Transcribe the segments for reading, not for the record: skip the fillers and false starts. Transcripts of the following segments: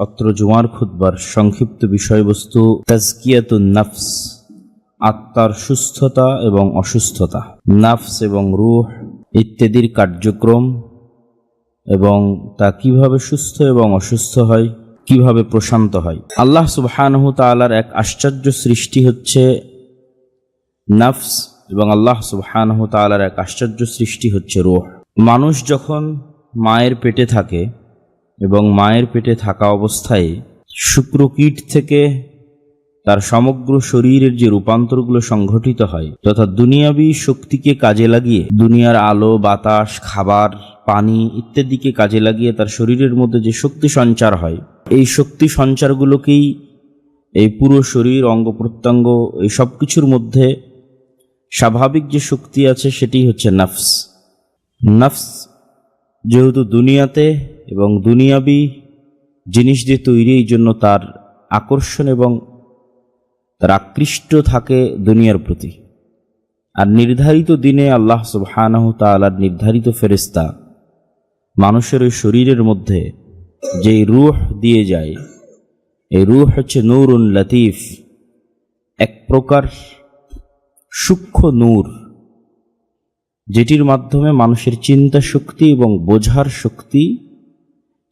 অত্র জুমার খুতবার সংক্ষিপ্ত বিষয়বস্তু তাজকিয়াতুন নাফস, আত্মার সুস্থতা এবং অসুস্থতা, নাফস এবং রূহ ইত্যাদির কার্যক্রম এবং তা কিভাবে সুস্থ এবং অসুস্থ হয়, কিভাবে প্রশান্ত হয়। আল্লাহ সুবহানাহু তাআলার এক আশ্চর্য সৃষ্টি হচ্ছে নাফস এবং আল্লাহ সুবহানাহু তাআলার এক আশ্চর্য সৃষ্টি হচ্ছে রূহ। মানুষ যখন মায়ের পেটে থাকে এবং মায়ের পেটে থাকা অবস্থায় শুক্রকীট থেকে তার সমগ্র শরীরের যে রূপান্তরগুলো সংঘটিত হয়, তথা দুনিয়াবী শক্তিকে কাজে লাগিয়ে, দুনিয়ার আলো বাতাস খাবার পানি ইত্যাদিকে কাজে লাগিয়ে তার শরীরের মধ্যে যে শক্তি সঞ্চার হয়, এই শক্তি সঞ্চারগুলোকেই এই পুরো শরীর অঙ্গ প্রত্যঙ্গ এই সব কিছুর মধ্যে স্বাভাবিক যে শক্তি আছে সেটি হচ্ছে নাফস। নাফস যেহেতু দুনিয়াতে এবং দুনিয়াবী জিনিস দিয়ে তৈরি, এই জন্য তার আকর্ষণ এবং তার আকৃষ্ট থাকে দুনিয়ার প্রতি। আর নির্ধারিত দিনে আল্লাহ সুবহানাহু তাআলার নির্ধারিত ফেরেশতা মানুষের ওই শরীরের মধ্যে যেই রূহ দিয়ে যায়, এই রূহ হচ্ছে নূরুন লতিফ, এক প্রকার সূক্ষ্ম নূর, যেটির মাধ্যমে মানুষের চিন্তা শক্তি এবং বোঝার শক্তি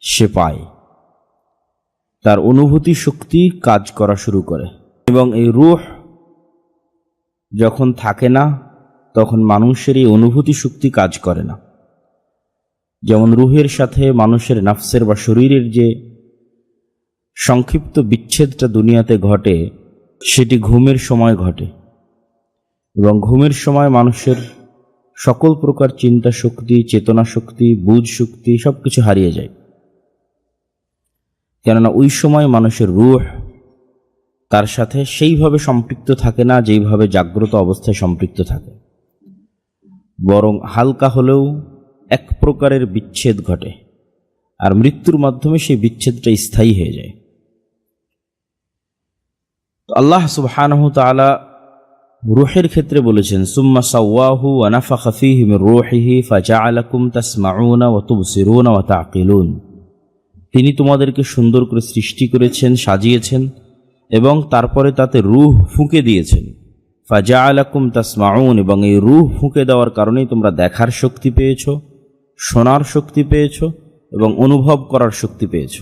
সে পায়, তার অনুভূতি শক্তি কাজ করা শুরু করে। এবং এই রূহ যখন থাকে না তখন মানুষের এই অনুভূতি শক্তি কাজ করে না। যেমন রূহের সাথে মানুষের নাফসের বা শরীরের যে সংক্ষিপ্ত বিচ্ছেদটা দুনিয়াতে ঘটে, সেটি ঘুমের সময় ঘটে এবং ঘুমের সময় মানুষের সকল প্রকার চিন্তা শক্তি, চেতনা শক্তি, বুঝ শক্তি সবকিছু হারিয়ে যায়। কেননা ওই সময় মানুষের রূহ তার সাথে সেইভাবে সম্পৃক্ত থাকে না যেইভাবে জাগ্রত অবস্থায় সম্পৃক্ত থাকে, বরং হালকা হলেও এক প্রকারের বিচ্ছেদ ঘটে, আর মৃত্যুর মাধ্যমে সেই বিচ্ছেদটা স্থায়ী হয়ে যায়। তো আল্লাহ সুবহানাহু তাআলা রূহের ক্ষেত্রে বলেছেন, সুম্মা সাওয়াহু ওয়া নাফাখা ফীহি মির রূহিহি ফাজাআলাকুম তাসমাউনা ওয়া তুবসিরুনা ওয়া তাকিলুন। তিনি তোমাদেরকে সুন্দর করে সৃষ্টি করেছেন, সাজিয়েছেন এবং তারপরে তাতে রূহ ফুঁকে দিয়েছেন। ফাজাআলাকুম তাসমাউন, এবং এই রূহ ফুঁকে দেওয়ার কারণেই তোমরা দেখার শক্তি পেয়েছ, শোনার শক্তি পেয়েছ এবং অনুভব করার শক্তি পেয়েছ।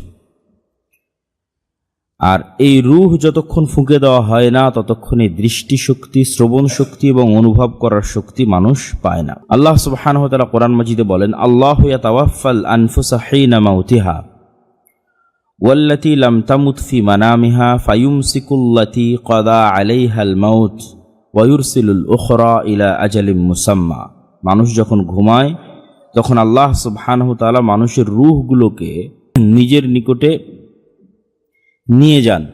আর এই রূহ যতক্ষণ ফুঁকে দেওয়া হয় না ততক্ষণ এই দৃষ্টি শক্তি, শ্রবণ শক্তি এবং অনুভব করার শক্তি মানুষ পায় না। আল্লাহ সুবহানাহু ওয়া তাআলা কোরআন মাজিদে বলেন, আল্লাহু ইয়াতাওয়াফাল আনফুসা হিনা মাউতিহা ওয়াল্লাতী লাম তামুত ফি মানামিহা ফায়ুমসিকুল্লাতী ক্বাদা আলাইহাল মাউত ওয়া ইউরসিলুল উখরা ইলা আজালিম মুসাম্মা। মানুষ যখন ঘুমায় তখন আল্লাহ সুবহানাহু ওয়া তাআলা মানুষের রূহগুলোকে নিজের নিকটে নিয়ে যান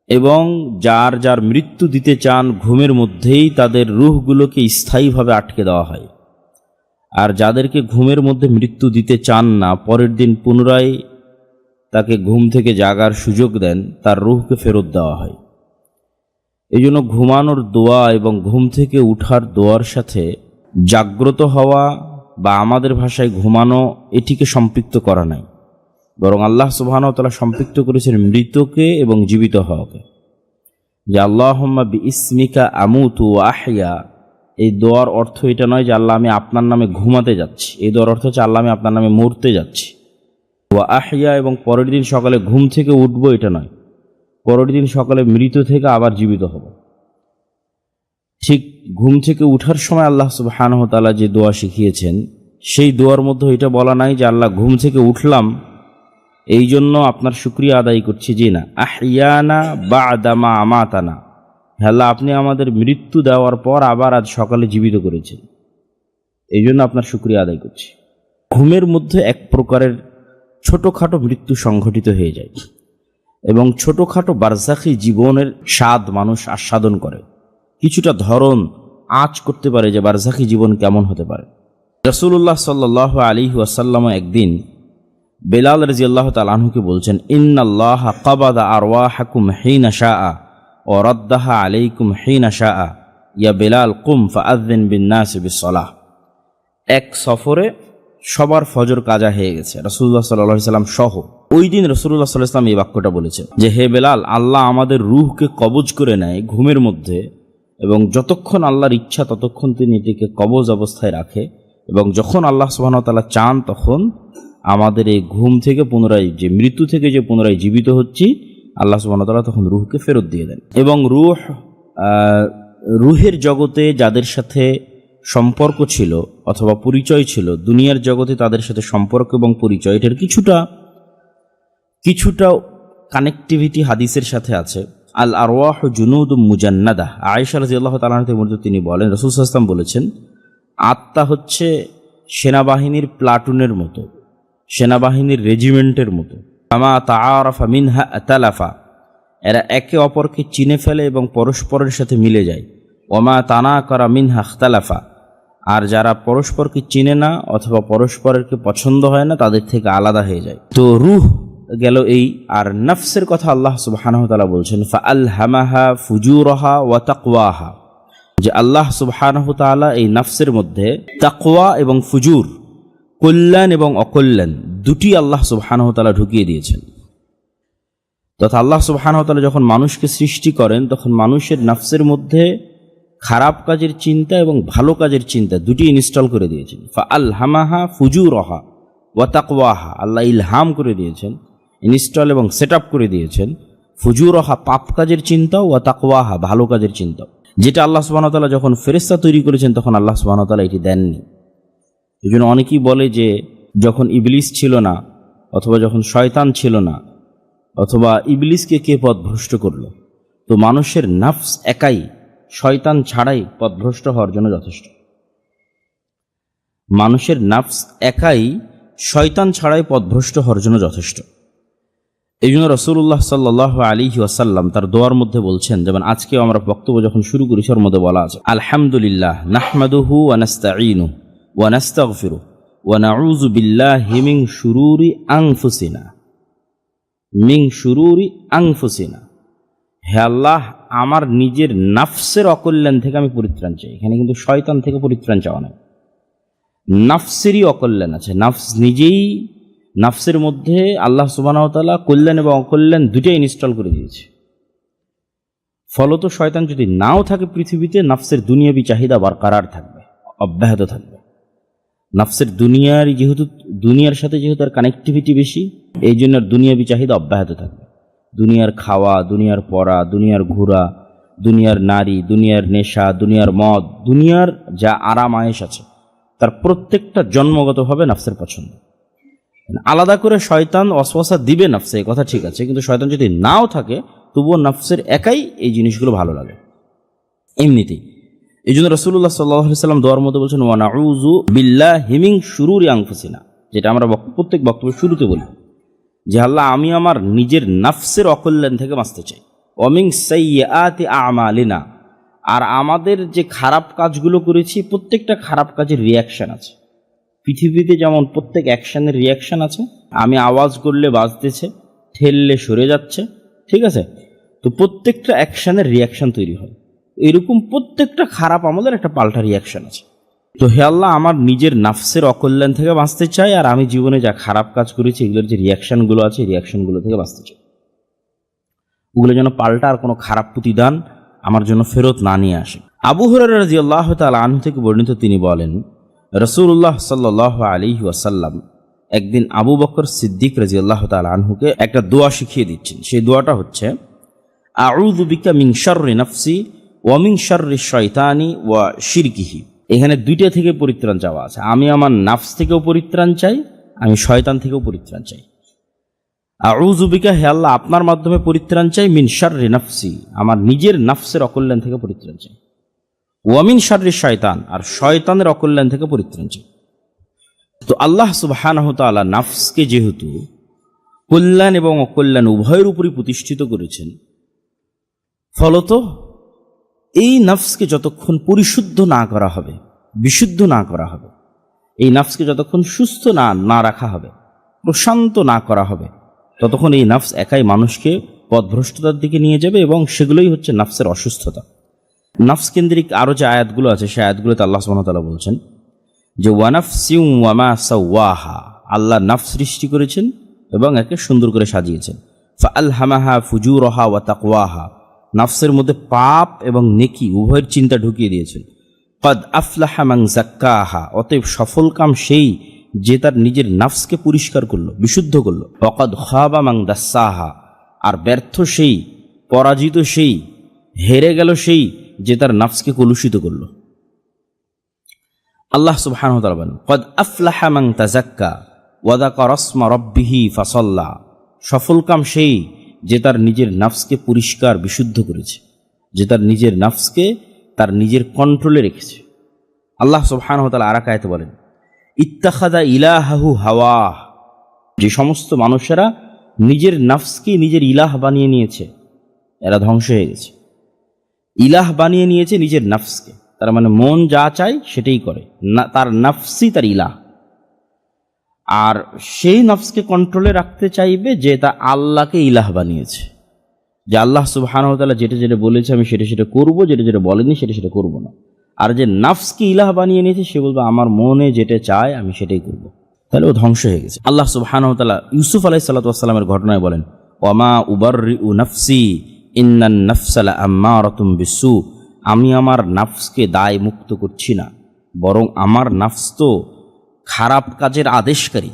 এবং যার যার মৃত্যু দিতে চান ঘুমের মধ্যেই তাদের রূহগুলোকে স্থায়ীভাবে আটকে দেওয়া হয়। আর যাদেরকে ঘুমের মধ্যে মৃত্যু দিতে চান না, পরের দিন পুনরায় তাকে ঘুম থেকে জাগার সুযোগ দেন, তার রূহকে ফেরত দেওয়া হয়। এই জন্য ঘুমানোর দোয়া এবং ঘুম থেকে উঠার দোয়ার সাথে জাগ্রত হওয়া বা আমাদের ভাষায় ঘুমানো এটিকে সম্পৃক্ত করা নাই, বরং আল্লাহ সুবহানাহু ওয়া তাআলা সম্পৃক্ত করেছেন মৃতকে এবং জীবিত হওয়াকে। যে আল্লাহুম্মা বিইসমিকা আমুতু ওয়া আহইয়া, এই দোয়ার অর্থ এটা নয় যে আল্লাহ আমি আপনার নামে ঘুমাতে যাচ্ছি, এই দোয়ার অর্থ হচ্ছে আল্লাহ আমি আপনার নামে মরতে যাচ্ছি। ওয়া আহইয়া, এবং পরের দিন সকালে ঘুম থেকে উঠবো এটা নয়, পরের দিন সকালে মৃত থেকে আবার জীবিত হব। ঠিক ঘুম থেকে উঠার সময় আল্লাহ সুবহানাহু ওয়া তাআলা যে দোয়া শিখিয়েছেন, সেই দোয়ার মধ্যে এটা বলা নাই যে আল্লাহ ঘুম থেকে উঠলাম এই জন্য আপনার শুকরিয়া আদায় করছি, জি না, আহইয়ানা বা'দা মা আমাতানা, আল্লাহ আপনি আমাদের মৃত্যু দেওয়ার পর আবার আজ সকালে জীবিত করেছেন, এই জন্য আপনার শুকরিয়া আদায় করছি। ঘুমের মধ্যে এক প্রকারের ছোটোখাটো মৃত্যু সংঘটিত হয়ে যায় এবং ছোটোখাটো বারজাখী জীবনের স্বাদ মানুষ আস্বাদন করে, কিছুটা ধরন আঁচ করতে পারে যে বারজাখী জীবন কেমন হতে পারে। রাসূলুল্লাহ সাল্লাল্লাহু আলাইহি ওয়াসাল্লাম একদিন বেলাল রাদিয়াল্লাহু তাআলা আনহুকে বলছেন, ইন্নাল্লাহা ক্বাবাদা আরওয়াহাকুম হিনা শাআ ওয়া রাদ্দাহা আলাইকুম হিনা শাআ, ইয়া বেলাল কুম ফাআযযিন বিন-নাসি বিস-সালাহ। এক সফরে সবার ফজর কাজা হয়ে গেছে, রাসূলুল্লাহ সাল্লাল্লাহু আলাইহি ওয়াসাল্লাম সহ ওই দিন রাসূলুল্লাহ সাল্লাল্লাহু আলাইহি ওয়াসাল্লাম এই বাক্যটা বলেছেন যে, হে বেলাল, আল্লাহ আমাদের রূহকে কবজ করে নেয় ঘুমের মধ্যে, এবং যতক্ষণ আল্লাহর ইচ্ছা ততক্ষণ তিনি এটিকে কবজ অবস্থায় রাখে, এবং যখন আল্লাহ সুবহানাহু ওয়া তাআলা চান তখন আমাদের এই ঘুম থেকে পুনরায়, যে মৃত্যু থেকে যে পুনরায় জীবিত হচ্ছি, আল্লাহ সুবহানাহু ওয়া তাআলা তখন রূহকে ফেরত দিয়ে দেন। এবং রূহের জগতে যাদের সাথে সম্পর্ক ছিল অথবা পরিচয় ছিল, দুনিয়ার জগতে তাদের সাথে সম্পর্ক এবং পরিচয়, এটার কিছুটা কানেক্টিভিটি হাদিসের সাথে আছে। আল আরওয়াহ জুনুদুম মুজান্নাদা, আয়েশা রাদিয়াল্লাহু তাআলা আনহার মধ্যে তিনি বলেন, রাসূল সাল্লাল্লাহু আলাইহি ওয়াসাল্লাম বলেছেন, আত্মা হচ্ছে সেনাবাহিনীর প্লাটুনের মতো, সেনাবাহিনীর রেজিমেন্টের মতো। কামা তাআরাফা মিনহা আতালাফা, এরা একে অপরকে চিনে ফেলে এবং পরস্পরের সাথে মিলে যায়। ওমা তানাকারা মিনহা ইখতালাফা, আর যারা পরস্পরকে চিনে না অথবা পরস্পরকে পছন্দ হয় না তাদের থেকে আলাদা হয়ে যায়। তো রূহ গেল এই। আর নফসের কথা আল্লাহ সুবহানাহু ওয়া তাআলা বলছেন, ফাআলহামাহা ফুজুরাহা ওয়া তাকওয়াহা, যে আল্লাহ সুবহানাহু ওয়া তাআলা এই নফসের মধ্যে তাকওয়া এবং ফুজুর, কল্যাণ এবং অকল্যাণ, দুটি আল্লাহ সুবহানাহু ওয়া তাআলা ঢুকিয়ে দিয়েছেন। তথা আল্লাহ সুবহানাহু ওয়া তাআলা যখন মানুষকে সৃষ্টি করেন তখন মানুষের নফসের মধ্যে খারাপ কাজের চিন্তা এবং ভালো কাজের চিন্তা দুটি ইনস্টল করে দিয়েছেন। ফাআলহামাহা ফুজুরাহা ওয়া তাকওয়াহা, আল্লাহ ইলহাম করে দিয়েছেন, ইনস্টল এবং সেট আপ করে দিয়েছেন। ফুজুরাহা পাপ কাজের চিন্তা, ওয়া তাকওয়াহা ভালো কাজের চিন্তা, যেটা আল্লাহ সুবহানাহু ওয়া তাআলা যখন ফেরেশতা তৈরি করেছেন তখন আল্লাহ সুবহানাহু ওয়া তাআলা এটি দেননি। এই জন্য অনেকেই বলে যে যখন ইবলিস ছিল না অথবা যখন শয়তান ছিল না, অথবা ইবলিসকে কে পথভ্রষ্ট করলো, তো মানুষের নফস একাই শয়তান ছাড়াই পথভ্রষ্ট হওয়ার জন্য যথেষ্ট। মানুষের নফস একাই শয়তান ছাড়াই পথভ্রষ্ট হওয়ার জন্য যথেষ্ট। এই জন্য রাসূলুল্লাহ সাল্লাল্লাহু আলাইহি ওয়াসাল্লাম তার দোয়ার মধ্যে বলছেন, যেমন আজকেও আমরা বক্তব্য যখন শুরু করি ওর মধ্যে বলা আছে, আলহামদুলিল্লাহ নাহমাদুহু ওয়া নাস্তাঈনুহু ওয়া নাস্তাগফিরুহু ওয়া নাউযু বিল্লাহি মিন শুরুরি আনফুসিনা, মিন শুরুরি আনফুসিনা। হে আল্লাহ, আমার নিজের নফসের অকল্যাণ থেকে আমি পরিত্রাণ চাই। এখানে কিন্তু শয়তান থেকে পরিত্রাণ চাওয়া নয়, নফসেরই অকল্যাণ আছে। নফস নিজেই, নফসের মধ্যে আল্লাহ সুবহানাহু ওয়া তাআলা কল্যাণ এবং অকল্যাণ দুটোই ইনস্টল করে দিয়েছে। ফলত শয়তান যদি নাও থাকে পৃথিবীতে, নফসের দুনিয়াবি চাহিদা বরকরার থাকবে, অব্যাহত থাকবে। নফসের দুনিয়ার সাথে যেহেতু তার কানেক্টিভিটি বেশি, এই জন্য দুনিয়াবি চাহিদা অব্যাহত থাকবে। দুনিয়ার খাওয়া, দুনিয়ার পড়া, দুনিয়ার ঘোরা, দুনিয়ার নারী, দুনিয়ার নেশা, দুনিয়ার মদ, দুনিয়ার যা আরাম আয়েশ আছে তার প্রত্যেকটা জন্মগতভাবে নফসের পছন্দ। আলাদা করে শয়তান ওয়াসওয়াসা দিবে নফসে, এই কথা ঠিক আছে, কিন্তু শয়তান যদি নাও থাকে তবুও নফসের একাই এই জিনিসগুলো ভালো লাগে এমনিতেই। এই জন্য রাসূলুল্লাহ সাল্লাল্লাহু আলাইহি ওয়াসাল্লাম দোয়ার মধ্যে বলছেন, ওয়া নাউযু বিল্লাহি মিন শুরুরি আনফুসিনা, যেটা আমরা প্রত্যেক বক্তব্যের শুরুতে বলি, যে আল্লাহ আমি আমার নিজের নফসের অকল্যাণ থেকে বাঁচতে চাই। ওয়া মিন সাইয়্যাতি আমালিনা, আর আমাদের যে খারাপ কাজগুলো করেছি প্রত্যেকটা খারাপ কাজের রিয়াকশন আছে। পৃথিবীতে যেমন প্রত্যেক অ্যাকশনের রিয়াকশন আছে, আমি আওয়াজ করলে বাজতেছে, ঠেললে সরে যাচ্ছে, ঠিক আছে, তো প্রত্যেকটা অ্যাকশনের রিয়াকশন তৈরি হয়। এরকম প্রত্যেকটা খারাপ আমলের একটা পাল্টা রিয়াকশন আছে। তো হে আল্লাহ, আমার নিজের নফসের অকল্যাণ থেকে বাঁচতে চাই, আর আমি জীবনে যা খারাপ কাজ করেছি এগুলোর যে রিয়াকশনগুলো আছে রিয়াকশনগুলো থেকে বাঁচতে চাই। ওগুলো যেন পাল্টা আর কোনো খারাপ প্রতিদান আমার জন্য ফেরত না নিয়ে আসে। আবু হুরায়রা রাদিয়াল্লাহু তাআলা আনহু থেকে বর্ণিত, তিনি বলেন, রাসূলুল্লাহ সাল্লাল্লাহু আলাইহি ওয়াসাল্লাম একদিন আবু বকর সিদ্দিক রাদিয়াল্লাহু তাআলা আনহুকে একটা দোয়া শিখিয়ে দিচ্ছেন। সেই দোয়াটা হচ্ছে, আউযু বিকা মিন শাররি নাফসি ওয়া মিন শাররি শয়তানি ওয়া শিরকিহি। এখানে দুইটা থেকে পরিত্রাণ চাওয়া আছে। আমি আমার নফস থেকেও পরিত্রাণ চাই, আমি শয়তান থেকেও পরিত্রাণ চাই। আউযু বিকা, হে আল্লাহ আপনার মাধ্যমে পরিত্রাণ চাই, মিন শাররি নাফসি, আমার নিজের নফসের অকল্যাণ থেকে পরিত্রাণ চাই, ওয়া মিন শাররি শয়তান, আর শয়তানের অকল্যাণ থেকে পরিত্রাণ চাই। তো আল্লাহ সুবহানাহু ওয়া তাআলা নফসকে যেহেতু কল্যাণ এবং অকল্যাণ উভয়ের উপরই প্রতিষ্ঠিত করেছেন, ফলত এই নফসকে যতক্ষণ পরিশুদ্ধ না করা হবে, বিশুদ্ধ না করা হবে, এই নফসকে যতক্ষণ সুস্থ না রাখা হবে, প্রশান্ত না করা হবে, ততক্ষণ এই নফস একাই মানুষকে পথভ্রষ্টতার দিকে নিয়ে যাবে, এবং সেগুলোই হচ্ছে নফসের অসুস্থতা। নফস কেন্দ্রিক আরও যে আয়াতগুলো আছে সেই আয়াতগুলোতে আল্লাহ সুবহানাহু ওয়া তাআলা বলছেন যে ওয়া নাফসিন ওয়া মা সাওয়াহা, আল্লাহ নফস সৃষ্টি করেছেন এবং একে সুন্দর করে সাজিয়েছেন। ফাআলহামাহা ফুজুরহা ওয়া তাকওয়াহা, নফসের মধ্যে পাপ এবং নেকি উভয়ের চিন্তা ঢুকিয়ে দিয়েছেন। কদ আফলাহা মান যাক্কাহা, অতএব সফলকাম সেই যে তার নিজের নফসকে পরিষ্কার করলো, বিশুদ্ধ করলো। ওয়াকাদ খাবা মান দাসসাহা, আর ব্যর্থ সেই, পরাজিত সেই, হেরে গেল সেই যে তার নফসকে কলুষিত করলো। আল্লাহ সুবহানাহু ওয়া তাআলা বলেন, কদ আফলাহা মান তাযাক্কা ওয়া যাকারা ইসমা রাব্বিহি ফাসাল্লা, সফলকাম সেই যে তার নিজের নফসকে পরিষ্কার বিশুদ্ধ করেছে, যে তার নিজের নফসকে তার নিজের কন্ট্রোলে রেখেছে। আল্লাহ সুবহানাহু ওয়া তাআলা আরেক আয়াতে বলেন, ইত্তাখাযা ইলাহাহু হাওয়াহ, যে সমস্ত মানুষেরা নিজের নফসকে নিজের ইলাহ বানিয়ে নিয়েছে এরা ধ্বংস হয়ে গেছে। ইলাহ বানিয়ে নিয়েছে নিজের নফসকে, তার মানে মন যা চায় সেটাই করে, তার নফসই তার ইলাহ। আর সেই নফসকে কন্ট্রোলে রাখতে চাইবে যে তা আল্লাহকে ইলাহ বানিয়েছে, যে আল্লাহ সুবহানাহু ওয়া তাআলা যেটা যেটা বলেছে আমি সেটা সেটা করবো, যেটা যেটা বলেনি সেটা সেটা করবো না। আর যে নফসকে ইলাহ বানিয়ে নিয়েছে সে বলবে আমার মনে যেটা চায় আমি সেটাই করব, তাহলে ও ধ্বংস হয়ে গেছে। আল্লাহ সুবহানাহু ওয়া তাআলা ইউসুফ আলাইহিস সালাতু ওয়াস সালামের ঘটনায় বলেন, ওয়ামা উবাররিউ নাফসি ইন্নান নাফসা লাআম্মারাতুম বিসু, আমি আমার নফসকে দায় মুক্ত করছি না, বরং আমার নফস তো খারাপ কাজের আদেশকারী।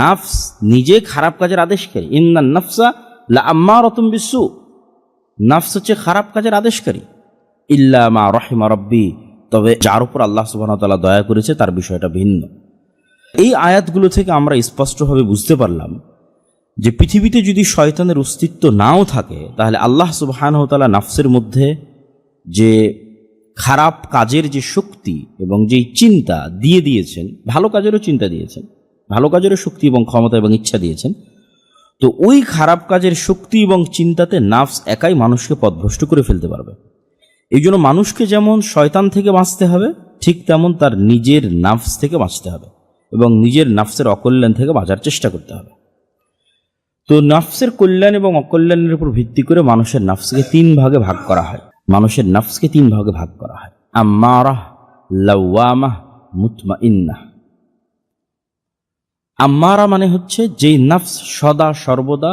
নফস নিজে খারাপ কাজের আদেশকারী। ইন্নান নাফসা লাআম্মারাতুম বিসু, নফস হচ্ছে খারাপ কাজের আদেশকারী। ইল্লা মা রাহিমা রাব্বি, তবে যার উপর আল্লাহ সুবহানাহু ওয়া তাআলা দয়া করেছে তার বিষয়টা ভিন্ন। এই আয়াতগুলো থেকে আমরা স্পষ্টভাবে বুঝতে পারলাম যে পৃথিবীতে যদি শয়তানের অস্তিত্ব নাও থাকে তাহলে আল্লাহ সুবহানাহু ওয়া তাআলা নফসের মধ্যে যে খারাপ কাজের যে শক্তি এবং যেই চিন্তা দিয়ে দিয়েছেন, ভালো কাজেরও চিন্তা দিয়েছেন, ভালো কাজেরও শক্তি এবং ক্ষমতা এবং ইচ্ছা দিয়েছেন। তো ওই খারাপ কাজের শক্তি এবং চিন্তাতে নফস একাই মানুষকে পথভ্রষ্ট করে ফেলতে পারবে। এই জন্য মানুষকে যেমন শয়তান থেকে বাঁচতে হবে, ঠিক তেমন তার নিজের নফস থেকে বাঁচতে হবে এবং নিজের নফসের অকল্যাণ থেকে বাঁচার চেষ্টা করতে হবে। তো নফসের কল্যাণ এবং অকল্যাণের উপর ভিত্তি করে মানুষের নফসকে তিন ভাগে ভাগ করা হয়। মানুষের নফসকে তিন ভাগে ভাগ করা হয়, আম্মারাহ, লাওয়ামাহ, মুতমাইন্নাহ। আম্মারা মানে হচ্ছে যেই নফস সদা সর্বদা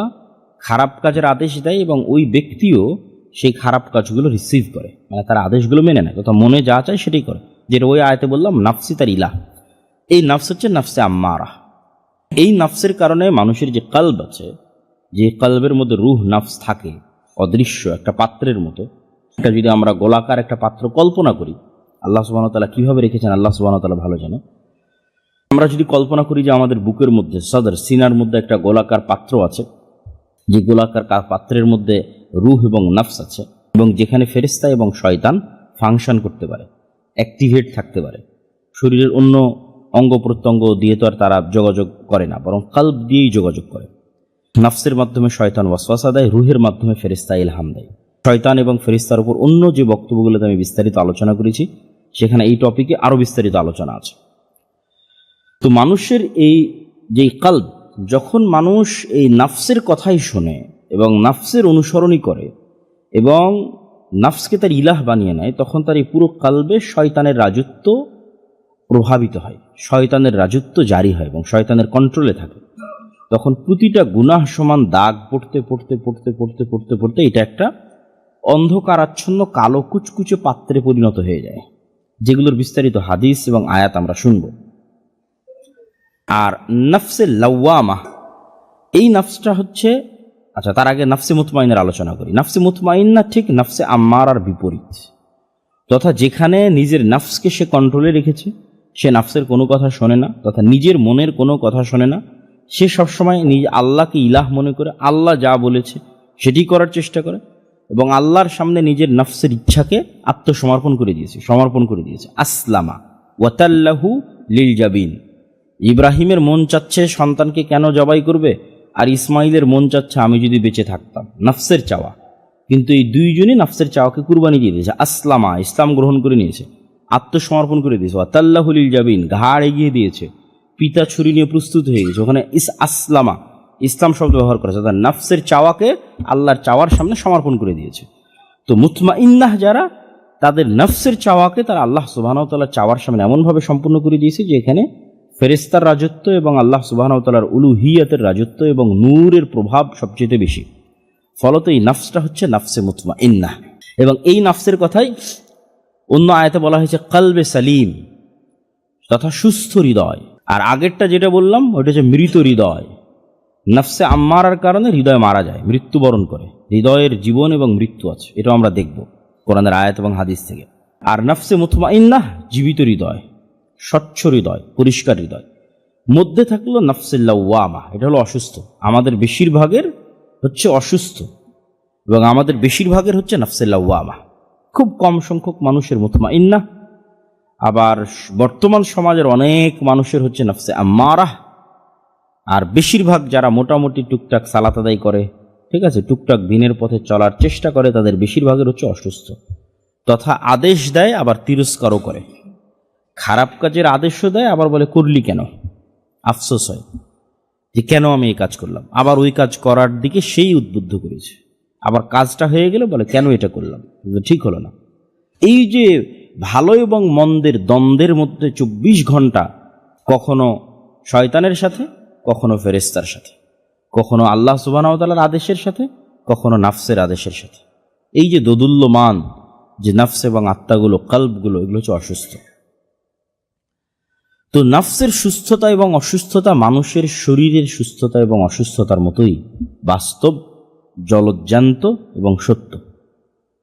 খারাপ কাজের আদেশ দেয় এবং ওই ব্যক্তিও সেই খারাপ কাজগুলো রিসিভ করে, মানে তার আদেশগুলো মেনে নেয়, তথা মনে যা চায় সেটাই করে, যেটা ওই আয়াতে বললাম নফসই তার ইলাহ। এই নফস হচ্ছে নফসে আম্মারা। এই নফসের কারণে মানুষের যে কলব আছে, যে কলবের মধ্যে রূহ নফস থাকে অদৃশ্য একটা পাত্রের মতো, এটা যদি আমরা গোলাকার একটা পাত্র কল্পনা করি, আল্লাহ সুবহানাহু ওয়া তাআলা কিভাবে রেখেছেন আল্লাহ সুবহানাহু ওয়া তাআলা ভালো জানে। আমরা যদি কল্পনা করি যে আমাদের বুকের মধ্যে, সদর সিনার মধ্যে একটা গোলাকার পাত্র আছে, যে গোলাকার পাত্রের মধ্যে রূহ এবং নফস আছে, এবং যেখানে ফেরেশতা এবং শয়তান ফাংশন করতে পারে, অ্যাক্টিভেট থাকতে পারে। শরীরের অন্য অঙ্গ প্রত্যঙ্গ দিয়ে তো আর তারা যোগাযোগ করে না, বরং কলব দিয়েই যোগাযোগ করে। নফসের মাধ্যমে শয়তান ওয়াসওয়াসা দেয়, রুহের মাধ্যমে ফেরেশতা ইলহাম দেয়। শয়তান এবং ফেরেশতার উপর অন্য যে বক্তব্যগুলোতে আমি বিস্তারিত আলোচনা করেছি সেখানে এই টপিকে আরও বিস্তারিত আলোচনা আছে। তো মানুষের এই যে কলব, যখন মানুষ এই নফসের কথাই শোনে এবং নফসের অনুসরণই করে এবং নফসকে তার ইলাহ বানিয়ে নেয়, তখন তার এই পুরো কলবে শয়তানের রাজত্ব প্রভাবিত হয়, শয়তানের রাজত্ব জারি হয় এবং শয়তানের কন্ট্রোলে থাকে। তখন প্রতিটা গুনাহ সমান দাগ পড়তে পড়তে পড়তে পড়তে পড়তে পড়তে এটা একটা অন্ধকারাচ্ছন্ন কালো কুচকুচে পাত্রে পরিণত হয়ে যায়, যেগুলোর বিস্তারিত হাদিস এবং আয়াত আমরা শুনব। আর নফসে লাওয়ামা, এই নফসটা হচ্ছে, আচ্ছা তার আগে নফসে মুতমাইন্নার আলোচনা করি। নফসে মুতমাইন্না ঠিক নফসে আম্মারার বিপরীত, তথা যেখানে নিজের নফসকে সে কন্ট্রোলে রেখেছে, সে নফসের কোনো কথা শোনে না, তথা নিজের মনের কোনো কথা শোনে না। সে সবসময় আল্লাহকে ইলাহ মনে করে আল্লাহ যা বলেছে সেটি করার চেষ্টা করে এবং আল্লাহর সামনে নিজের নফসের ইচ্ছাকে আত্মসমর্পণ করে দিয়েছে, সমর্পণ করে দিয়েছে। আসলামা ওয়াতাল্লাহু লিল জাবিন। ইব্রাহিমের মন চাচ্ছে সন্তানকে কেন জবাই করবে, আর ইসমাইলের মন চাচ্ছে আমি যদি বেঁচে থাকতাম, নফসের চাওয়া। কিন্তু এই দুইজনই নফসের চাওয়াকে কুরবানি দিয়ে দিয়েছে। আসলামা, ইসলাম গ্রহণ করে নিয়েছে, আত্মসমর্পণ করে দিয়েছে। ওয়াতাল্লাহু লিল জাবিন, ঘাড় এগিয়ে দিয়েছে, পিতা ছুরি নিয়ে প্রস্তুত হয়ে গেছে। ওখানে আসলামা, ইসলাম শব্দ ব্যবহার করেছে, তার নফসের চাওয়াকে আল্লাহর চাওয়ার সামনে সমর্পণ করে দিয়েছে। তো মুতমাইন্নাহ যারা, তাদের নফসের চাওয়াকে তারা আল্লাহ সুবহানাহু ওয়া তাআলা চাওয়ার সামনে এমনভাবে সম্পূর্ণ করে দিয়েছে যে এখানে ফেরেশতার রাজত্ব এবং আল্লাহ সুবহানাহু ওয়া তাআলার উলুহিয়াতের রাজত্ব এবং নূরের প্রভাব সবচেয়ে বেশি। ফলত এই নফসটা হচ্ছে নফসে মুতমাইন্নাহ। এবং এই নফসের কথাই অন্য আয়াতে বলা হয়েছে কলবে সালিম, তথা সুস্থ হৃদয়। আর আগেরটা যেটা বললাম ওইটা হচ্ছে মৃত হৃদয়। নফসে আম্মারার কারণে হৃদয় মারা যায়, মৃত্যুবরণ করে। হৃদয়ের জীবন এবং মৃত্যু আছে, এটাও আমরা দেখব কোরআনের আয়াত এবং হাদিস থেকে। আর নফসে মুতমাইন্নাহ জীবিত হৃদয়, স্বচ্ছ হৃদয়, পরিষ্কার হৃদয়। মধ্যে থাকলো নফসে লাওয়ামা, এটা হলো অসুস্থ। আমাদের বেশিরভাগের হচ্ছে অসুস্থ এবং আমাদের বেশিরভাগের হচ্ছে নফসে লাওয়ামা। খুব কম সংখ্যক মানুষের মুতমাইন্নাহ। আবার বর্তমান সমাজের অনেক মানুষের হচ্ছে নফসে আম্মারাহ। আর বেশিরভাগ যারা মোটামুটি টুকটাক সালাত আদায় করে, ঠিক আছে, টুকটাক দিনের পথে চলার চেষ্টা করে, তাদের বেশিরভাগের হচ্ছে অসুস্থ। তথা আদেশ দেয় আবার তিরস্কারও করে, খারাপ কাজের আদেশও দেয়, আবার বলে করলি কেন, আফসোস হয় যে কেন আমি এই কাজ করলাম, আবার ওই কাজ করার দিকে সেই উদ্বুদ্ধ করেছে। আবার কাজটা হয়ে গেলে বলে কেন এটা করলাম, ঠিক হলো না। এই যে ভালো এবং মন্দের দ্বন্দ্বের মধ্যে 24 ঘন্টা, কখনো শয়তানের সাথে, কখনো ফেরেশতার সাথে, কখনো আল্লাহ সুবহানাহু ওয়া তাআলার আদেশের সাথে, কখনো নাফসের আদেশের সাথে। এই যে দোদুল্যমান যে নফস এবং আত্মাগুলো, কলবগুলো, এগুলো হচ্ছে অসুস্থ। তো নফসের সুস্থতা এবং অসুস্থতা মানুষের শরীরের সুস্থতা এবং অসুস্থতার মতোই বাস্তব, জলজ্জান্ত এবং সত্য।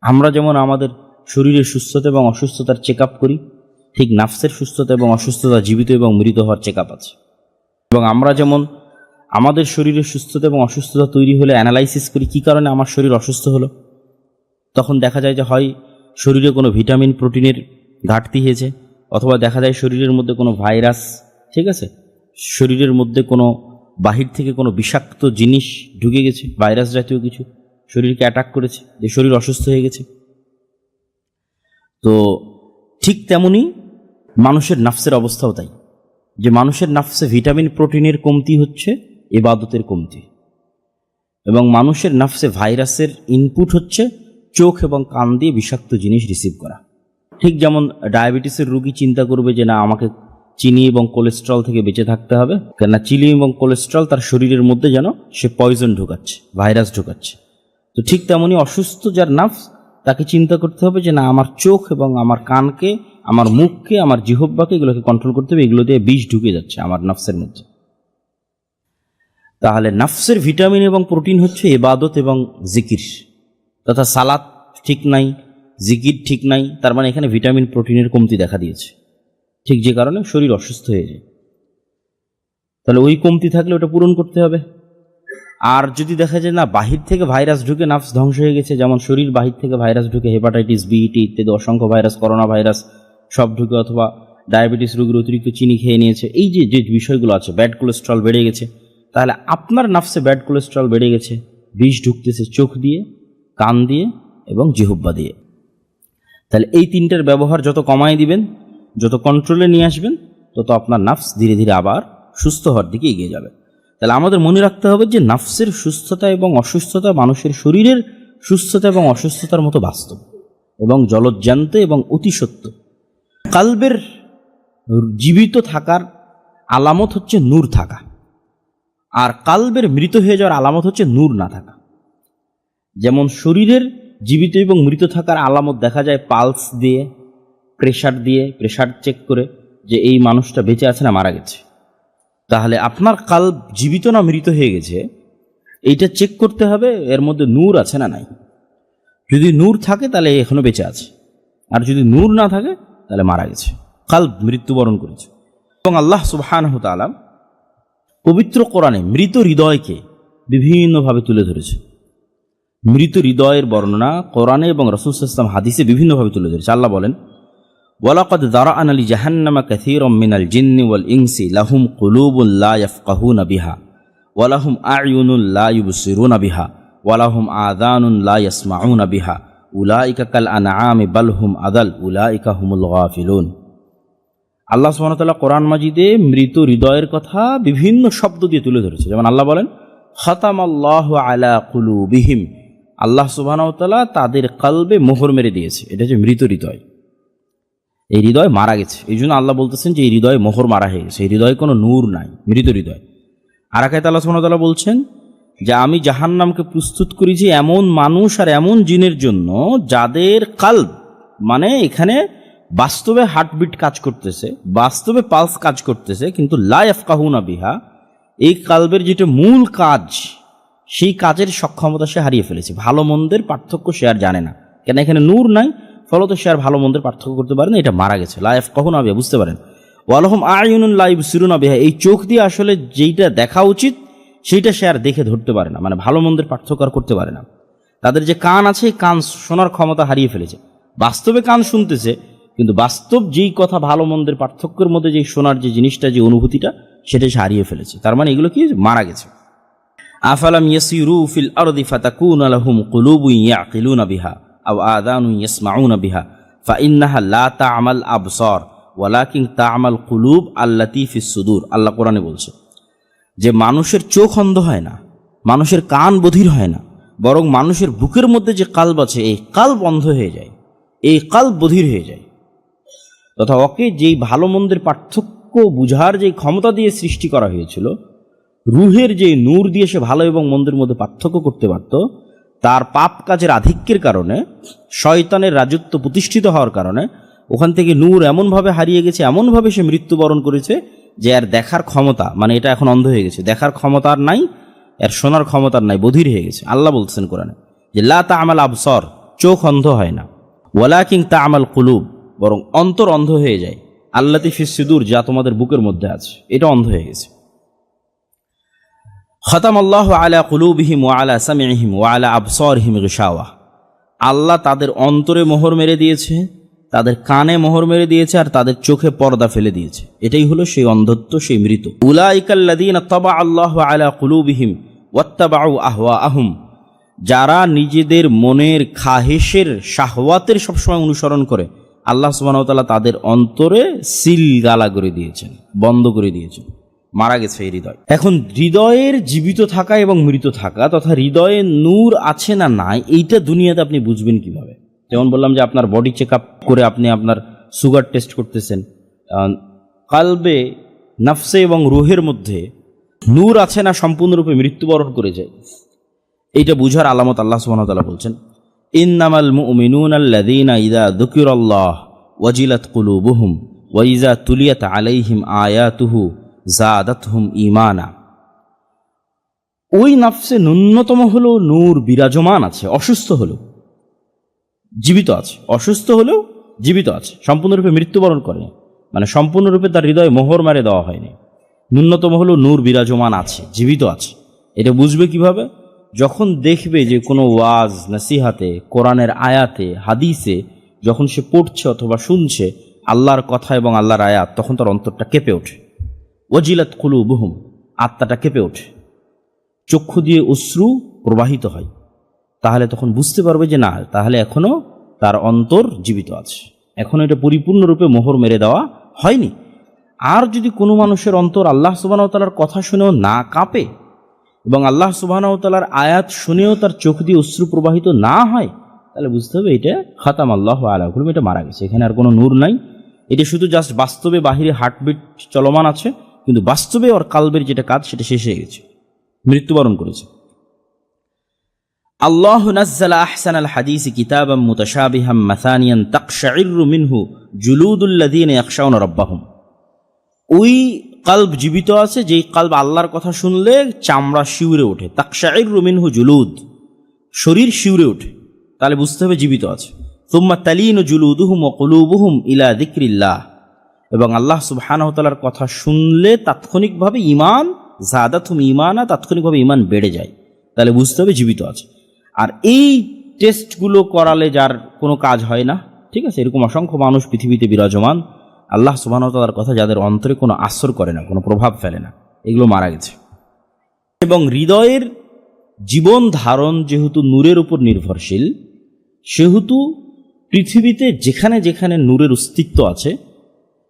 আমরা যেমন আমাদের শরীরের সুস্থতা এবং অসুস্থতার চেক আপ করি, ঠিক নফসের সুস্থতা এবং অসুস্থতা জীবিত এবং মৃত হওয়ার চেক আপ আছে। এবং আমরা যেমন আমাদের শরীরের সুস্থতা এবং অসুস্থতা তৈরি হলে অ্যানালাইসিস করি কী কারণে আমার শরীর অসুস্থ হলো, তখন দেখা যায় যে হয় শরীরে কোনো ভিটামিন প্রোটিনের ঘাটতি হয়েছে, অথবা দেখা যায় শরীরের মধ্যে কোনো ভাইরাস, ঠিক আছে, শরীরের মধ্যে কোনো বাহির থেকে কোনো বিষাক্ত জিনিস ঢুকে গেছে, ভাইরাস জাতীয় কিছু শরীরকে অ্যাটাক করেছে, যে শরীর অসুস্থ হয়ে গেছে। তো ঠিক তেমনি মানুষের নফসের অবস্থাও তাই, যে মানুষের নফসে ভিটামিন প্রোটিনের কমতি হচ্ছে ইবাদতের কমতি, এবং মানুষের নফসে ভাইরাসের ইনপুট হচ্ছে চোখ এবং কান দিয়ে বিষাক্ত জিনিস রিসিভ করা। ঠিক যেমন ডায়াবেটিসের রোগী চিন্তা করবে যে না, আমাকে চিনি এবং কোলেস্ট্রল থেকে বেঁচে থাকতে হবে, কেননা চিনি এবং কোলেস্ট্রল তার শরীরের মধ্যে যেন সে পয়জন ঢোকাচ্ছে, ভাইরাস ঢোকাচ্ছে। তো ঠিক তেমনি অসুস্থ যার নফস, তাকে চিন্তা করতে হবে যে না, আমার চোখ এবং আমার কানকে, আমার মুখকে, আমার জিহ্বাকে, এগুলোকে কন্ট্রোল করতে হবে, এগুলো দিয়ে বিষ ঢুকে যাচ্ছে আমার নফসের মধ্যে। তাহলে নফসের ভিটামিন এবং প্রোটিন হচ্ছে ইবাদত এবং জিকির, তথা সালাত ঠিক নাই, জিকির ঠিক নাই, তার মানে এখানে ভিটামিন প্রোটিনের কমতি দেখা দিয়েছে, ঠিক যে কারণে শরীর অসুস্থ হয়ে যায়। তাহলে ওই কমতি থাকলে ওটা পূরণ করতে হবে। আর যদি দেখা যায় না, বাহির থেকে ভাইরাস ঢুকে নফস ধ্বংস হয়ে গেছে, যেমন শরীর বাহির থেকে ভাইরাস ঢুকে, হেপাটাইটিস বি, টি ইত্যাদি অসংখ্য ভাইরাস, করোনা ভাইরাস সব ঢুকে, অথবা ডায়াবেটিস রোগীর অতিরিক্ত চিনি খেয়ে নিয়েছে, এই যে যে বিষয়গুলো আছে, ব্যাড কোলেস্ট্রল বেড়ে গেছে, তাহলে আপনার নফসে ব্যাড কোলেস্ট্রল বেড়ে গেছে, বিষ ঢুকতেছে চোখ দিয়ে, কান দিয়ে এবং জিহ্বা দিয়ে। তাহলে এই তিনটার ব্যবহার যত কমায় দিবেন, যত কন্ট্রোলে নিয়ে আসবেন, তত আপনার নফস ধীরে ধীরে আবার সুস্থ হওয়ার দিকে এগিয়ে যাবে। তাহলে আমাদের মনে রাখতে হবে যে নফসের সুস্থতা এবং অসুস্থতা মানুষের শরীরের সুস্থতা এবং অসুস্থতার মতো বাস্তব এবং জলজ্জান্ত এবং অতি সত্য। কালবের জীবিত থাকার আলামত হচ্ছে নূর থাকা, আর কালবের মৃত হয়ে যাওয়ার আলামত হচ্ছে নূর না থাকা। যেমন শরীরের জীবিত এবং মৃত থাকার আলামত দেখা যায় পালস দিয়ে, প্রেশার দিয়ে, প্রেশার চেক করে যে এই মানুষটা বেঁচে আছে না মারা গেছে। তাহলে আপনার কালব জীবিত না মৃত হয়ে গেছে, এইটা চেক করতে হবে এর মধ্যে নূর আছে না নাই। যদি নূর থাকে তাহলে এখনো বেঁচে আছে, আর যদি নূর না থাকে তাহলে মারা গেছে, কালব মৃত্যুবরণ করেছে। এবং আল্লাহ সুবহানাহু ওয়া তাআলা পবিত্র কোরআনে মৃত হৃদয়কে বিভিন্নভাবে তুলে ধরেছে। মৃত হৃদয়ের বর্ণনা কোরআনে এবং রাসূল সাল্লাল্লাহু আলাইহি ওয়াসাল্লাম হাদিসে বিভিন্নভাবে তুলে ধরেছে। আল্লাহ বলেন, ওয়ালাকাদ যারা'না লিজাহান্নামা কাসীরাম মিনাল জিন্নি ওয়াল ইনসি লাহুম কুলুবুন লা ইয়াফকাহুনা বিহা ওয়া লাহুম আ'য়ুনুন লা ইউবসিরুনা বিহা ওয়া লাহুম আযানুন লা ইয়াসমাউনা বিহা উলাইকা কাল আনআমি বাল হুম আদাল উলাইকা হুমুল গাফিলুন। আল্লাহ সুবহানাহু ওয়া তাআলা কোরআন মাজিদে মৃত হৃদয়ের কথা বিভিন্ন শব্দ দিয়ে তুলে ধরেছে। যেমন আল্লাহ বলেন, খাতামাল্লাহু আলা কুলুবিহিম, আল্লাহ সুবহানাহু ওয়া তাআলা তাদের কলবে মোহর মেরে দিয়েছে, এটা হচ্ছে মৃত হৃদয়। এই হৃদয় মারা গেছে। এই জন্য আল্লাহ বলতেছেন যে এই হৃদয়ে মোহর মারা হয়ে গেছে, এই হৃদয়ে কোনো নূর নাই, মৃত হৃদয়। আর আয়াতে আল্লাহ সুবহানাহু ওয়া তাআলা বলছেন যে আমি জাহান্নামকে প্রস্তুত করেছি এমন মানুষ আর এমন জিনের জন্য যাদের কালব, মানে এখানে বাস্তবে হার্টবিট কাজ করতেছে, বাস্তবে পালস কাজ করতেছে, কিন্তু লা ইয়াফকাহুনা বিহা, এই কালবের যেটা মূল কাজ, সেই কাজের সক্ষমতা সে হারিয়ে ফেলেছে। ভালো মন্দের পার্থক্য সে আর জানে না, কেন এখানে নূর নাই, ফলত সে আর ভালো মন্দের পার্থক্য করতে পারে না, এটা মারা গেছে। লা ইয়াফকাহুনা বিহা, বুঝতে পারেন। ওয়ালাহুম আ'য়ুনুন লা ইবসিরুনা বিহা, এই চোখ দিয়ে আসলে যেইটা দেখা উচিত সেইটা সে আর দেখে ধরতে পারে না, মানে ভালো মন্দের পার্থক্য আর করতে পারে না। তাদের যে কান আছে, এই কান শোনার ক্ষমতা হারিয়ে ফেলেছে। বাস্তবে কান শুনতেছে, কিন্তু বাস্তব যেই কথা ভালো মন্দের পার্থক্যের মধ্যে যে শোনার যে জিনিসটা, যে অনুভূতিটা, সেটা সে হারিয়ে ফেলেছে। তার মানে এগুলো কি মারা গেছে। আফালাম ইয়াসিরু ফিল আরদি ফাতাকুনা লাহুম কুলুবুন ইয়াকিলুনা বিহা আও আযানুন ইয়াসমাউনা বিহা ফাইন্নাহা লা তা'মাল আবসার ওয়ালাকিন তা'মাল কুলুব আল্লাতী ফিস সুদূর। আল্লাহ কোরআনে বলছে যে মানুষের চোখ অন্ধ হয় না, মানুষের কান বধির হয় না, বরং মানুষের বুকের মধ্যে যে কালব আছে, এই কালব অন্ধ হয়ে যায়, এই কালব বধির হয়ে যায়। তথা ওকে যেই ভালো মন্দের পার্থক্য বুঝার যে ক্ষমতা দিয়ে সৃষ্টি করা হয়েছিল, রুহের যে নূর দিয়ে সে ভালো এবং মন্দের মধ্যে পার্থক্য করতে পারত, তার পাপ কাজের আধিক্যের কারণে, শয়তানের রাজত্ব প্রতিষ্ঠিত হওয়ার কারণে ওখান থেকে নূর এমনভাবে হারিয়ে গেছে, এমনভাবে সে মৃত্যুবরণ করেছে যে আর দেখার ক্ষমতা, মানে এটা এখন অন্ধ হয়ে গেছে, দেখার ক্ষমতা আর নাই, এর শোনার ক্ষমতা আর নাই, বধির হয়ে গেছে। আল্লাহ বলছেন কোরআনে যে লা তা'মাল আবসার, চোখ অন্ধ হয় না, ওয়ালাকিন তা'মাল কুলুব, বরং অন্তর অন্ধ হয়ে যায়, আল্লাতী ফিস সুদূর, যা তোমাদের বুকের মধ্যে আছে, এটা অন্ধ হয়ে গেছে। খতামাল্লাহু আলা কুলুবিহিম ওয়া আলা সামিইহিম ওয়া আলা আবসারিহিম গিশাওয়া, আল্লাহ তাদের অন্তরে মোহর মেরে দিয়েছে, তাদের কানে মোহর মেরে দিয়েছে, আর তাদের চোখে পর্দা ফেলে দিয়েছে। এটাই হলো সেই অন্ধত্ব, সেই মৃত। উলাইকাল্লাযীনা তাবা আল্লাহু আলা কুলুবিহিম ওয়াত্তাবাউ আহওয়াআহুম, যারা নিজেদের মনের খাহেশের, শাহওয়াতের সবসময় অনুসরণ করে, আল্লাহ সুবহানাহু ওয়া তাআলা তাদের অন্তরে সিল গালা করে দিয়েছেন, বন্ধ করে দিয়েছেন, মারা গেছে এই হৃদয়। এখন হৃদয়ের জীবিত থাকা এবং মৃত থাকা, তথা হৃদয়ে নূর আছে না নাই, এইটা দুনিয়াতে আপনি বুঝবেন কিভাবে? যেমন বললাম যে আপনার বডি চেক আপ করে আপনি আপনার সুগার টেস্ট করতেছেন, কালবে, নফসে এবং রুহের মধ্যে নূর আছে না সম্পূর্ণরূপে মৃত্যুবরণ করে যায়, এইটা বুঝার আলামত আল্লাহ সুবহানাহু ওয়া তাআলা বলছেন ইন্নামাল মুমিনুনা আল্লাযীনা ইযা যুকিরাল্লাহ ওয়াজিলাত কুলুবুহুম ওয়া ইযা তুলিয়াত আলাইহিম আয়াতুহু যাদাতহুম ঈমানা। ওই নফসে ন্যূনতম হলো নূর বিরাজমান আছে, অসুস্থ হলো জীবিত আছে, অসুস্থ হলেও জীবিত আছে, সম্পূর্ণরূপে মৃত্যুবরণ করেনি, মানে সম্পূর্ণরূপে তার হৃদয়ে মোহর মারে দেওয়া হয়নি। ন্যূনতম হলো নূর বিরাজমান আছে, জীবিত আছে। এটা বুঝবে কিভাবে? যখন দেখবে যে কোনো ওয়াজ নসিহাতে, কোরআনের আয়াতে, হাদিসে যখন সে পড়ছে অথবা শুনছে আল্লাহর কথা এবং আল্লাহর আয়াত, তখন তার অন্তরটা কেঁপে ওঠে। ওয়াজিলাত কুলুবুহুম, আত্মাটা কেঁপে ওঠে, চক্ষু দিয়ে অশ্রু প্রবাহিত হয়। তাহলে তখন বুঝতে পারবে যে না, তাহলে এখনো তার অন্তর জীবিত আছে, এখনো এটা পরিপূর্ণরূপে মোহর মেরে দেওয়া হয়নি। আর যদি কোনো মানুষের অন্তর আল্লাহ সুবহানাহু ওয়া তাআলার কথা শুনেও না কাঁপে এবং আল্লাহ সুবহানাহু ওয়া তাআলার আয়াত শুনেও তার চোখ দিয়ে অশ্রু প্রবাহিত না হয়, তাহলে বুঝতে হবে এটা খাতামাল্লাহু আলা কুলুব, এটা মারা গেছে, এখানে আর কোনো নূর নাই। এটা শুধু জাস্ট বাস্তবে বাহিরে হার্টবিট চলমান আছে, কিন্তু বাস্তবে ওর কালবের যেটা কাজ সেটা শেষ হয়ে গেছে, মৃত্যুবরণ করেছে। আল্লাহ নাজ্জালা আহসানাল হাদিসি কিতাবাম মুতাশাবিহাম মাসানিয়ান তাকশাইরু মিনহু জুলুদুল্লাযীনা ইয়াখশাউনা রাব্বাহুম। ওই কালব জীবিত আছে, যেই কালব আল্লাহর কথা শুনলে চামড়া শিউরে ওঠে, তাকশাইরু মিনহু জুলুদ, শরীর শিউরে ওঠে, তাহলে বুঝতে হবে জীবিত আছে। সুম্মা তালিনু জুলুদুহুম ওয়া কুলুবুহুম ইলা যিকরিল্লাহ, এবং আল্লাহ সুবহানাহু ওয়া তাআলার কথা শুনলে তাৎক্ষণিকভাবে ঈমান, যাদাতহুম ঈমানা, তাৎক্ষণিকভাবে ঈমান বেড়ে যায়, তাহলে বুঝতে হবে জীবিত আছে। আর এই টেস্টগুলো করালে যার কোনো কাজ হয় না, ঠিক আছে, এরকম অসংখ্য মানুষ পৃথিবীতে বিরাজমান, আল্লাহ সুবহানাহু ওয়া তাআলার কথা যাদের অন্তরে কোনো আসর করে না, কোনো প্রভাব ফেলে না, এগুলো মারা গেছে। এবং হৃদয়ের জীবন ধারণ যেহেতু নূরের উপর নির্ভরশীল, সেহেতু পৃথিবীতে যেখানে যেখানে নূরের অস্তিত্ব আছে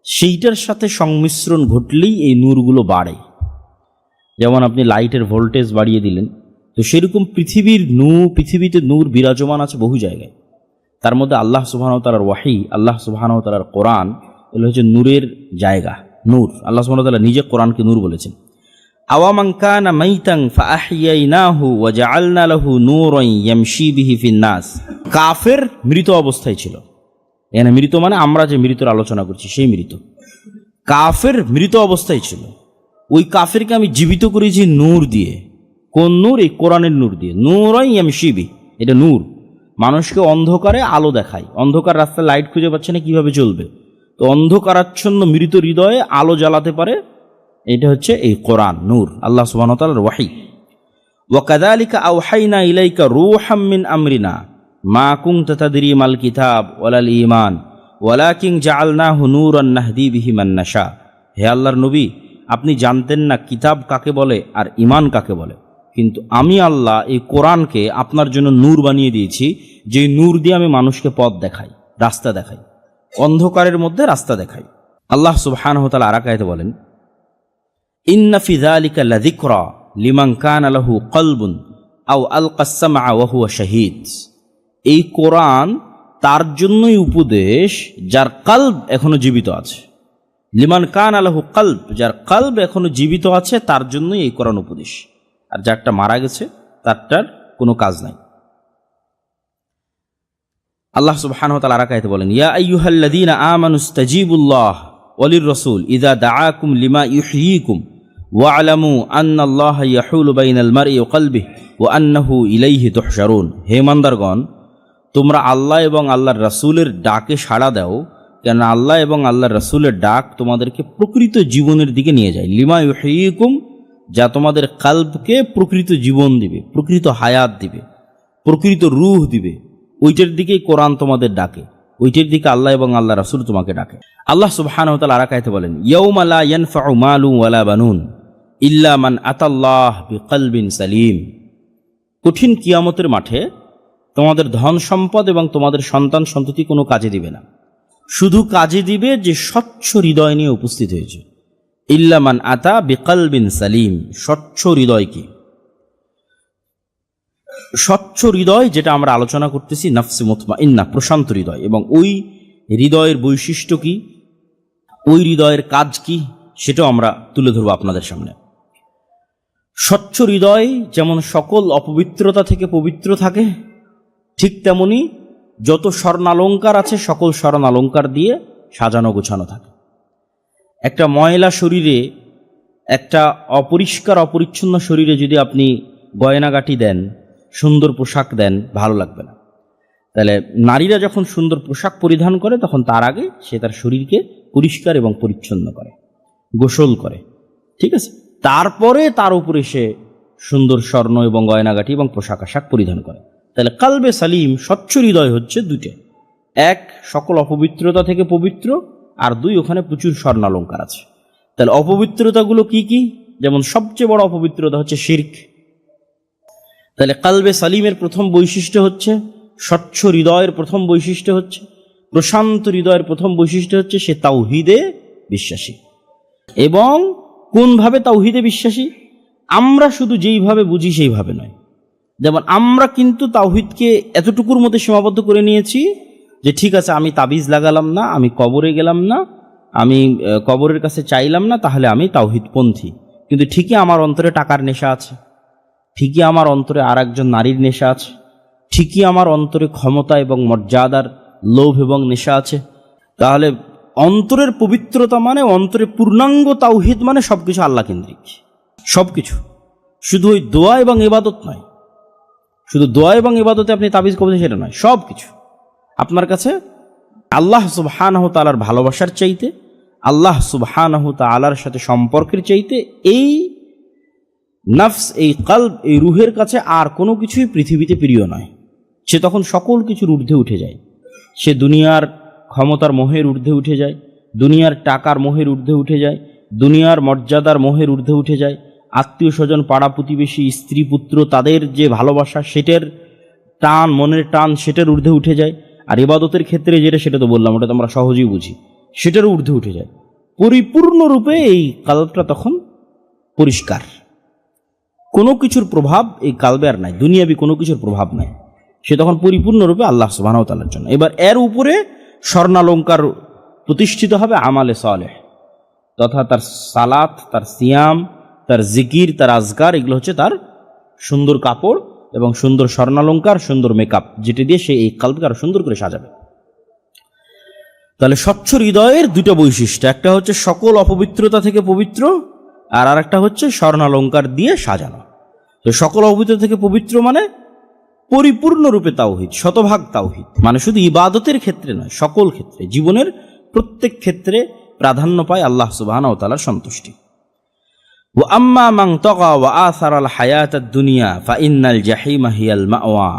সেইটার সাথে সংমিশ্রণ ঘটলেই এই নূরগুলো বাড়ে। যেমন আপনি লাইটের ভোল্টেজ বাড়িয়ে দিলেন, তো সেরকম পৃথিবীতে নূর বিরাজমান আছে বহু জায়গায়, তার মধ্যে আল্লাহ সুবহানাহু ওয়া তাআলার ওয়াহি, আল্লাহ সুবহানাহু ওয়া তাআলার কোরআন, এগুলো হচ্ছে নূরের জায়গা, নূর। আল্লাহ সুবহানাহু ওয়া তাআলা নিজে কোরআনকে নূর বলেছেন। আওয়ামান কানা মাইতান ফাআহইয়াইনাহু ওয়া জাআলনা লাহু নূরান ইয়ামশি বিহি ফিন নাস। কাফের মৃত অবস্থায় ছিল। এখানে মৃত মানে আমরা যে মৃতর আলোচনা করছি সেই মৃত। কাফের মৃত অবস্থায় ছিল, ওই কাফেরকে আমি জীবিত করেছি নূর দিয়ে। কোন নূর? এই কোরআনের নূর দিয়ে। নূরান ইয়ামশি বিহি, এটা নূর। মানুষকে অন্ধকারে আলো দেখায়। অন্ধকার রাস্তায় লাইট খুঁজে পাচ্ছে না, কিভাবে চলবে? তো অন্ধকারাচ্ছন্ন মৃত হৃদয়ে আলো জ্বালাতে পারে, এটা হচ্ছে এই কোরআন, নূর, আল্লাহ সুবহানাহু ওয়া তাআলার ওয়াহি। ওয়া কাযালিকা আওহাইনা ইলাইকা রূহাম মিন আমরিনা মা কুনতা তাদরি মাল কিতাব ওয়ালাল ঈমান ওয়ালাকিন জাআলনাহু নূরান নাহদি বিহি মান নাশা। হে আল্লাহর নবী, আপনি জানতেন না কিতাব কাকে বলে আর ঈমান কাকে বলে, কিন্তু আমি আল্লাহ এই কোরআনকে আপনার জন্য নূর বানিয়ে দিয়েছি, যে নূর দিয়ে আমি মানুষকে পথ দেখাই, রাস্তা দেখাই, অন্ধকারের মধ্যে রাস্তা দেখাই। আল্লাহ সুবহানাহু ওয়া তাআলা আরেক আয়াতে বলেন, ইন্না ফি যালিকা লাযিকরা লিমান কানা লাহু কলবুন আও আলকাস সামআ ওয়া হুয়া শাহীদ। এই কোরআন তার জন্যই উপদেশ যার কলব এখনো জীবিত আছে। লিমান কানা লাহু কলব, যার কলব এখনো জীবিত আছে তার জন্যই এই কোরআন উপদেশ, আর যারটা মারা গেছে তারটার কোনো কাজ নাই। আল্লাহ সুবহানাহু ওয়া তাআলা আরেক আয়াতে বলেন, ইয়া আইয়ুহাল্লাযীনা আমানুস্তাজিবুল্লাহ ওয়ালির রাসূল ইযা দাআকুম লিমা ইউহয়িকুম ওয়া'লামু আন্নাল্লাহা ইয়াহুলু বাইনাল মারই ওয়া কলবিহি ওয়া আন্নাহু ইলাইহি তুহশারুন। হে ইমানদারগণ, তোমরা আল্লাহ এবং আল্লাহর রাসূলের ডাকে সাড়া দাও, কেন আল্লাহ এবং আল্লাহর রাসূলের ডাক তোমাদেরকে প্রকৃত জীবনের দিকে নিয়ে যায়। লিমা ইউহয়িকুম, যা তোমাদের কলবকে প্রকৃত জীবন দিবে, প্রকৃত হায়াত দিবে, প্রকৃত রূহ দিবে, ওইটার দিকেই কোরআন তোমাদের ডাকে, ওইটার দিকে আল্লাহ এবং আল্লাহ রাসূল তোমাকে ডাকে। আল্লাহ সুবহানাহু ওয়া তাআলা আরেক আয়াতে বলেন, ইয়াউমা লা ইয়ানফাউ মালুন ওয়ালা বানুন ইল্লা মান আতাল্লাহ বিকলবিন সালিম। কঠিন কিয়ামতের মাঠে তোমাদের ধন সম্পদ এবং তোমাদের সন্তান সন্ততি কোনো কাজে দিবে না, শুধু কাজে দিবে যে স্বচ্ছ হৃদয় নিয়ে উপস্থিত হয়েছে। ইল্লা মান আতা বিকলবিন সালিম, স্বচ্ছ হৃদয় কি? স্বচ্ছ হৃদয় যেটা আমরা আলোচনা করতেছি, নফসে মুতমাইন্না, প্রশান্ত হৃদয়। এবং ওই হৃদয়ের বৈশিষ্ট্য কি, ওই হৃদয়ের কাজ কি, সেটাও আমরা তুলে ধরবো আপনাদের সামনে। স্বচ্ছ হৃদয় যেমন সকল অপবিত্রতা থেকে পবিত্র থাকে, ঠিক তেমনি যত স্বর্ণালঙ্কার আছে সকল স্বর্ণালঙ্কার দিয়ে সাজানো গোছানো থাকে। একটা ময়লা শরীরে, একটা অপরিষ্কার অপরিচ্ছন্ন শরীরে যদি আপনি গয়নাগাটি দেন, সুন্দর পোশাক দেন, ভালো লাগবে না। তাহলে নারীরা যখন সুন্দর পোশাক পরিধান করে তখন তার আগে সে তার শরীরকে পরিষ্কার এবং পরিচ্ছন্ন করে, গোসল করে, ঠিক আছে? তারপরে তার উপরে সে সুন্দর স্বর্ণ এবং গয়নাগাটি এবং পোশাক আশাক পরিধান করে। তাহলে কলবে সালিম, স্বচ্ছ হৃদয় হচ্ছে দুইটা, এক সকল অপবিত্রতা থেকে পবিত্র, আর দুই ওখানে প্রচুর স্বর্ণালঙ্কার আছে। তাহলে অপবিত্রতাগুলো কি কি? যেমন সবচেয়ে বড় অপবিত্রতা হচ্ছে শিরক। তাহলে কলবে সালিমের প্রথম বৈশিষ্ট্য হচ্ছে, স্বচ্ছ হৃদয়ের প্রথম বৈশিষ্ট্য হচ্ছে, প্রশান্ত হৃদয়ের প্রথম বৈশিষ্ট্য হচ্ছে সে তাওহীদে বিশ্বাসী। এবং কোনভাবে তাওহীদে বিশ্বাসী? আমরা শুধু যেইভাবে বুঝি সেইভাবে নয়। যেমন আমরা কিন্তু তাওহীদকে এতটুকুর মধ্যে সীমাবদ্ধ করে নিয়েছি যে ঠিক আছে, আমি তাবিজ লাগালাম না, আমি কবরে গেলাম না, আমি কবরের কাছে চাইলাম না, তাহলে আমি তাওহীদপন্থী। কিন্তু ঠিকই আমার অন্তরে টাকার নেশা আছে, ঠিকই আমার অন্তরে আর একজন নারীর নেশা আছে, ঠিকই আমার অন্তরে ক্ষমতা এবং মর্যাদার লোভ এবং নেশা আছে। তাহলে অন্তরের পবিত্রতা মানে, অন্তরে পূর্ণাঙ্গ তাওহীদ মানে সবকিছু আল্লাহ কেন্দ্রিক, সবকিছু। শুধু ওই দোয়া এবং ইবাদত নয়, শুধু দোয়া এবং ইবাদতে আপনি তাবিজ কবজ সেটা নয়, সব কিছু আপনার কাছে আল্লাহ সুবহানাহু তাআলার ভালোবাসার চাইতে, আল্লাহ সুবহানাহু তাআলার সাথে সম্পর্কের চাইতে এই নফস, এই কলব, এই রুহের কাছে আর কোনো কিছুই পৃথিবীতে প্রিয় নয়। সে তখন সকল কিছুর ঊর্ধ্বে উঠে যায়। সে দুনিয়ার ক্ষমতার মোহের ঊর্ধ্বে উঠে যায়, দুনিয়ার টাকার মোহের ঊর্ধ্বে উঠে যায়, দুনিয়ার মর্যাদার মোহের ঊর্ধ্বে উঠে যায়, আত্মীয় স্বজন, পাড়া প্রতিবেশী, স্ত্রী পুত্র, তাদের যে ভালোবাসা, সেটার টান, মনের টান, সেটার ঊর্ধ্বে উঠে যায়। আর ইবাদতের ক্ষেত্রে যেটা, সেটা তো বললাম, ওটা তো আমরা সহজেই বুঝি, সেটার ঊর্ধ্বে উঠে যায়। পরিপূর্ণরূপে এই কলবটা তখন পরিষ্কার, কোনো কিছুর প্রভাব এই কলবে আর নাই, দুনিয়াবি কোনো কিছুর প্রভাব নাই। সে তখন পরিপূর্ণরূপে আল্লাহ সুবহানাহু ওয়া তাআলার জন্য। এবার এর উপরে স্বর্ণালঙ্কার প্রতিষ্ঠিত হবে আমালে সালেহ, তথা তার সালাত, তার সিয়াম, তার জিকির, তার আজকার, এগুলো হচ্ছে তার সুন্দর কাপড় এবং সুন্দর স্বর্ণালঙ্কার, সুন্দর মেকআপ, যেটি দিয়ে সে এই কলবকে আরো সুন্দর করে সাজাবে। তাহলে স্বচ্ছ হৃদয়ের দুটো বৈশিষ্ট্য, একটা হচ্ছে সকল অপবিত্রতা থেকে পবিত্র, আর আরেকটা হচ্ছে স্বর্ণালঙ্কার দিয়ে সাজানো। তো সকল অপবিত্র থেকে পবিত্র মানে পরিপূর্ণরূপে তাওহীদ, শতভাগ তাওহীদ, মানে শুধু ইবাদতের ক্ষেত্রে নয়, সকল ক্ষেত্রে, জীবনের প্রত্যেক ক্ষেত্রে প্রাধান্য পায় আল্লাহ সুবহানাহু ওয়া তাআলার সন্তুষ্টি। ওয়া আম্মা মান তাগা ওয়া আসারাল হায়াতাদ দুনিয়া ফাইন্নাল জাহিমা হিয়াল মাওয়া,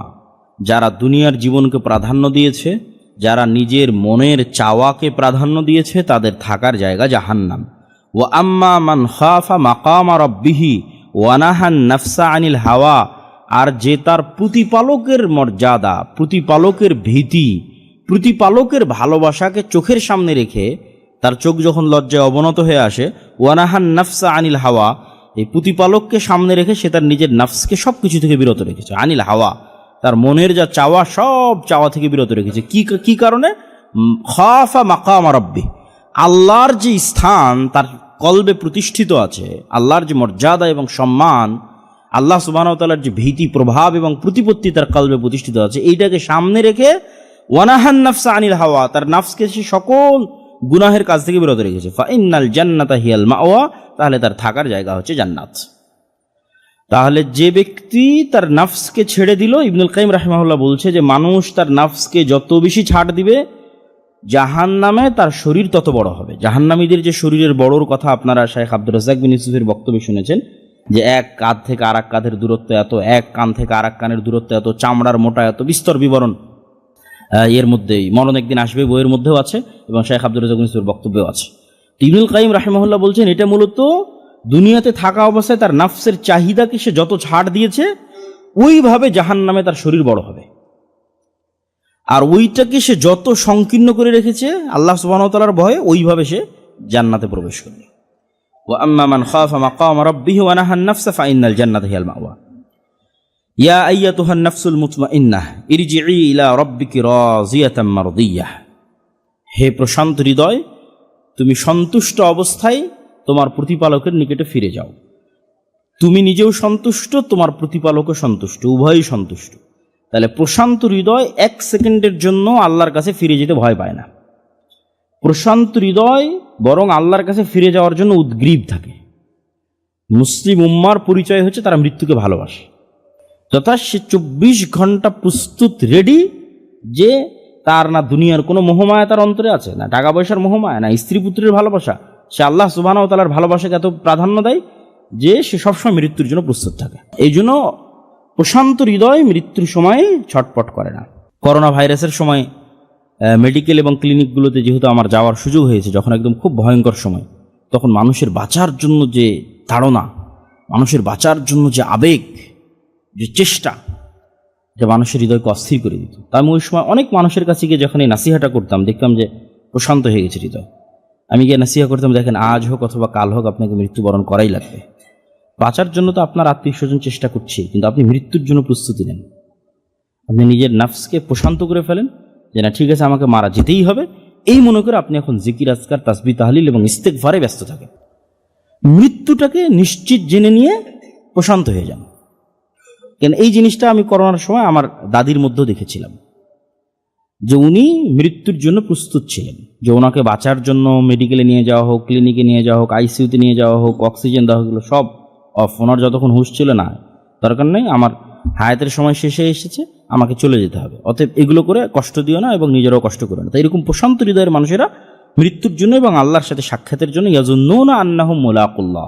যারা দুনিয়ার জীবনকে প্রাধান্য দিয়েছে, যারা নিজের মনের চাওয়াকে প্রাধান্য দিয়েছে, তাদের থাকার জায়গা জাহান্নাম। ওয়া আম্মা মান খাফা মাকামা রাব্বিহি ওয়া নাহান নাফসা আনিল হাওয়া, আর যে তার প্রতিপালকের মর্যাদা, প্রতিপালকের ভীতি, প্রতিপালকের ভালোবাসাকে চোখের সামনে রেখে, তার চোখ যখন লজ্জায় অবনত হয়ে আসে, ওয়ানাহান নাফসা আনিল হাওয়া, এই প্রতিপালককে সামনে রেখে সে তার নিজের নাফসকে সব কিছু থেকে বিরত রেখেছে। আনিল হাওয়া, তার মনের যা চাওয়া, সব চাওয়া থেকে বিরত রেখেছে। কি কারণে? খাফা মাকাম রাব্বি, আল্লাহর যে স্থান তার কলবে প্রতিষ্ঠিত আছে, আল্লাহর যে মর্যাদা এবং সম্মান, আল্লাহ সুবহানাহু ওয়া তাআলার যে ভীতি, প্রভাব এবং প্রতিপত্তি তার কলবে প্রতিষ্ঠিত আছে, এইটাকে সামনে রেখে ওয়ানাহান নাফসা আনিল হাওয়া, তার নাফসকে সে সকল গুনাহের কাজ থেকে বিরত রেখেছে। ফাইন্নাল জান্নাতা হিয়াল মাওয়া, তাহলে তার থাকার জায়গা হচ্ছে জান্নাত। তাহলে যে ব্যক্তি তার নাফসকে ছেড়ে দিল, ইবনুল কাইয়িম রাহিমাহুল্লাহ বলছে যে মানুষ তার নাফসকে যত বেশি ছাড় দিবে, জাহান্নামে তার শরীর তত বড় হবে। জাহান্নামীদের যে শরীরের বড়র কথা আপনারা শাইখ আব্দুর রাজ্জাক বিন ইউসুফের বক্তব্যে শুনেছেন, যে এক কাঁধ থেকে আর এক কাঁধের দূরত্ব এত, এক কান থেকে আর এক কানের দূরত্ব এত, চামড়ার মোটা এত, বিস্তর বিবরণ এর মধ্যেই মরণ একদিন আসবে বইয়ের মধ্যেও আছে এবং শাইখ আব্দুর রাজ্জাক বিন ইউসুফের বক্তব্যেও আছে। ইবনুল কাইয়িম রাহিমাহুল্লাহ বলছেন এটা মূলত দুনিয়াতে থাকা অবস্থায় তার নাফসের চাহিদাকে সে যত ছাড় দিয়েছে, ওইভাবে জাহান্নামে তার শরীর বড় হবে। আর ওইটাকে সে যত সংকীর্ণ করে রেখেছে আল্লাহ সুবহানাহু ওয়া তাআলার ভয়ে, ওইভাবে সে জান্নাতে প্রবেশ করবে। ওয়া আম্মা মান খাফা মাকাম রাব্বিহি ওয়া নাহান নাফসা ফাইন্নাল জান্নাতা হিয়াল মাওয়া। ইয়া আইয়াতুহান নাফসুল মুতমাইন্নাহ ইরজিই ইলা রাব্বিকি রাযিয়াতাম মারদিয়াহ, হে প্রশান্ত হৃদয়, তুমি সন্তুষ্ট অবস্থায় তোমার প্রতিপালকের নিকটে ফিরে যাও। তুমি নিজেও সন্তুষ্ট, তোমার প্রতিপালকও সন্তুষ্ট, উভয়ই সন্তুষ্ট। তাহলে প্রশান্ত হৃদয় এক সেকেন্ডের জন্য আল্লাহর কাছে ফিরে যেতে ভয় পায় না। প্রশান্ত হৃদয় বরং আল্লাহর কাছে ফিরে যাওয়ার জন্য উদ্গ্রীব থাকে। মুসলিম উম্মার পরিচয় হচ্ছে তারা মৃত্যুকে ভালোবাসে, তথা সে 24 ঘন্টা প্রস্তুত, রেডি, যে তার না দুনিয়ার কোনো মোহমায়া তার অন্তরে আছে, না টাকা পয়সার মোহমায়া, না স্ত্রী পুত্রের ভালোবাসা। সে আল্লাহ সুবহানাহু ওয়া তাআলার ভালোবাসাকে এত প্রাধান্য দেয় যে সে সবসময় মৃত্যুর জন্য প্রস্তুত থাকে। এই জন্য প্রশান্ত হৃদয় মৃত্যুর সময় ছটপট করে না। করোনা ভাইরাসের সময় মেডিকেল এবং ক্লিনিকগুলোতে যেহেতু আমার যাওয়ার সুযোগ হয়েছে, যখন একদম খুব ভয়ঙ্কর সময়, তখন মানুষের বাঁচার জন্য যে তাড়না, মানুষের বাঁচার জন্য যে আবেগ, যে চেষ্টা, যে মানুষের হৃদয়কে অস্থির করে দিত। তা আমি ওই সময় অনেক মানুষের কাছে গিয়ে যখন এই নাসিহাটা করতাম, দেখতাম যে প্রশান্ত হয়ে গেছে হৃদয়। আমি গিয়ে নাসিহা করতাম, দেখেন আজ হোক অথবা কাল হোক আপনাকে মৃত্যুবরণ করাই লাগবে। বাঁচার জন্য তো আপনার আত্মীয় স্বজন চেষ্টা করছে, কিন্তু আপনি মৃত্যুর জন্য প্রস্তুতি নেন। আপনি নিজের নাফসকে প্রশান্ত করে ফেলেন যে না, ঠিক আছে, আমাকে মারা যেতেই হবে, এই মনে করে আপনি এখন জিকির, আজকার, তাসবিহ, তাহলিল এবং ইস্তেগফারে ব্যস্ত থাকেন। মৃত্যুটাকে নিশ্চিত জেনে নিয়ে প্রশান্ত হয়ে যান। কেন এই জিনিসটা আমি করোনার সময় আমার দাদির মধ্যেও দেখেছিলাম, যে উনি মৃত্যুর জন্য প্রস্তুত ছিলেন, যে ওনাকে বাঁচার জন্য মেডিকেলে নিয়ে যাওয়া হোক, ক্লিনিকে নিয়ে যাওয়া হোক, আইসিইউতে নিয়ে যাওয়া হোক, অক্সিজেন দেওয়া হোক, সব অফ। ওনার যতক্ষণ হুঁশ ছিল, না দরকার নেই, আমার হায়াতের সময় শেষে এসেছে, আমাকে চলে যেতে হবে, অতএব এগুলো করে কষ্ট দিও না এবং নিজেরাও কষ্ট করো না। তাই এরকম প্রশান্ত হৃদয়ের মানুষেরা মৃত্যুর জন্য এবং আল্লাহর সাথে সাক্ষাতের জন্য ইয়াজুন্নুনা আন্নাহুম মুলাকুল্লাহ,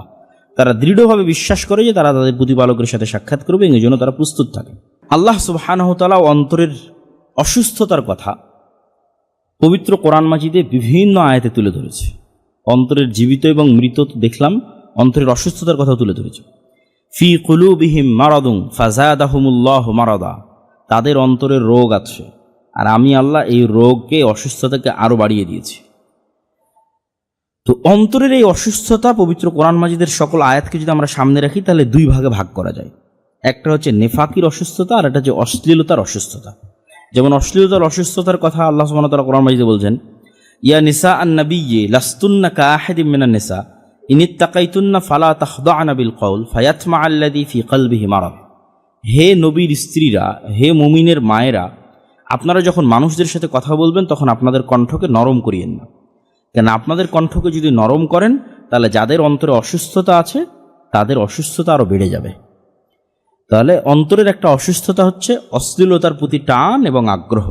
তারা দৃঢ়ভাবে বিশ্বাস করে যে তারা তাদের প্রতিপালকের সাথে সাক্ষাৎ করবে, এই জন্য তারা প্রস্তুত থাকে। আল্লাহ সুবহানাহু ওয়া তাআলা অন্তরের অসুস্থতার কথা পবিত্র কোরআন মাজিদে বিভিন্ন আয়াতে তুলে ধরেছে। অন্তরের জীবিত এবং মৃত তো দেখলাম, অন্তরের অসুস্থতার কথা তুলে ধরেছে। ফি কুলুবিহিম মারাদুন ফাযাদাহুমুল্লাহু মারাদা, তাদের অন্তরের রোগ আছে আর আমি আল্লাহ এই রোগকে, অসুস্থতাকে আরো বাড়িয়ে দিয়েছি। তো অন্তরের এই অসুস্থতা পবিত্র কোরআন মাজিদের সকল আয়াতকে যদি আমরা সামনে রাখি, তাহলে দুই ভাগে ভাগ করা যায়। একটা হচ্ছে নেফাকির অসুস্থতা, আর একটা হচ্ছে অশ্লীলতার অসুস্থতা। যেমন অশ্লীলতার অসুস্থতার কথা আল্লাহ সুবহানাহু ওয়া তাআলা কোরআন মাজিদে বলছেন, ইয়া নিসা আন-নাবিয়্যি লাস্তুন্না কাআহাদিম মিনান নিসা ইনিত্তাকাইতুন্না ফালা তাখদা'না বিল কওল ফায়াতমাআল্লাযী ফি কলবিহি মারাদ। হে নবীর স্ত্রীরা, হে মুমিনের মায়েরা, আপনারা যখন মানুষদের সাথে কথা বলবেন তখন আপনাদের কণ্ঠকে নরম করিয়েন না, কেন আপনাদের কণ্ঠকে যদি নরম করেন তাহলে যাদের অন্তরে অসুস্থতা আছে তাদের অসুস্থতা আরও বেড়ে যাবে। তাহলে অন্তরের একটা অসুস্থতা হচ্ছে অশ্লীলতার প্রতি টান এবং আগ্রহ,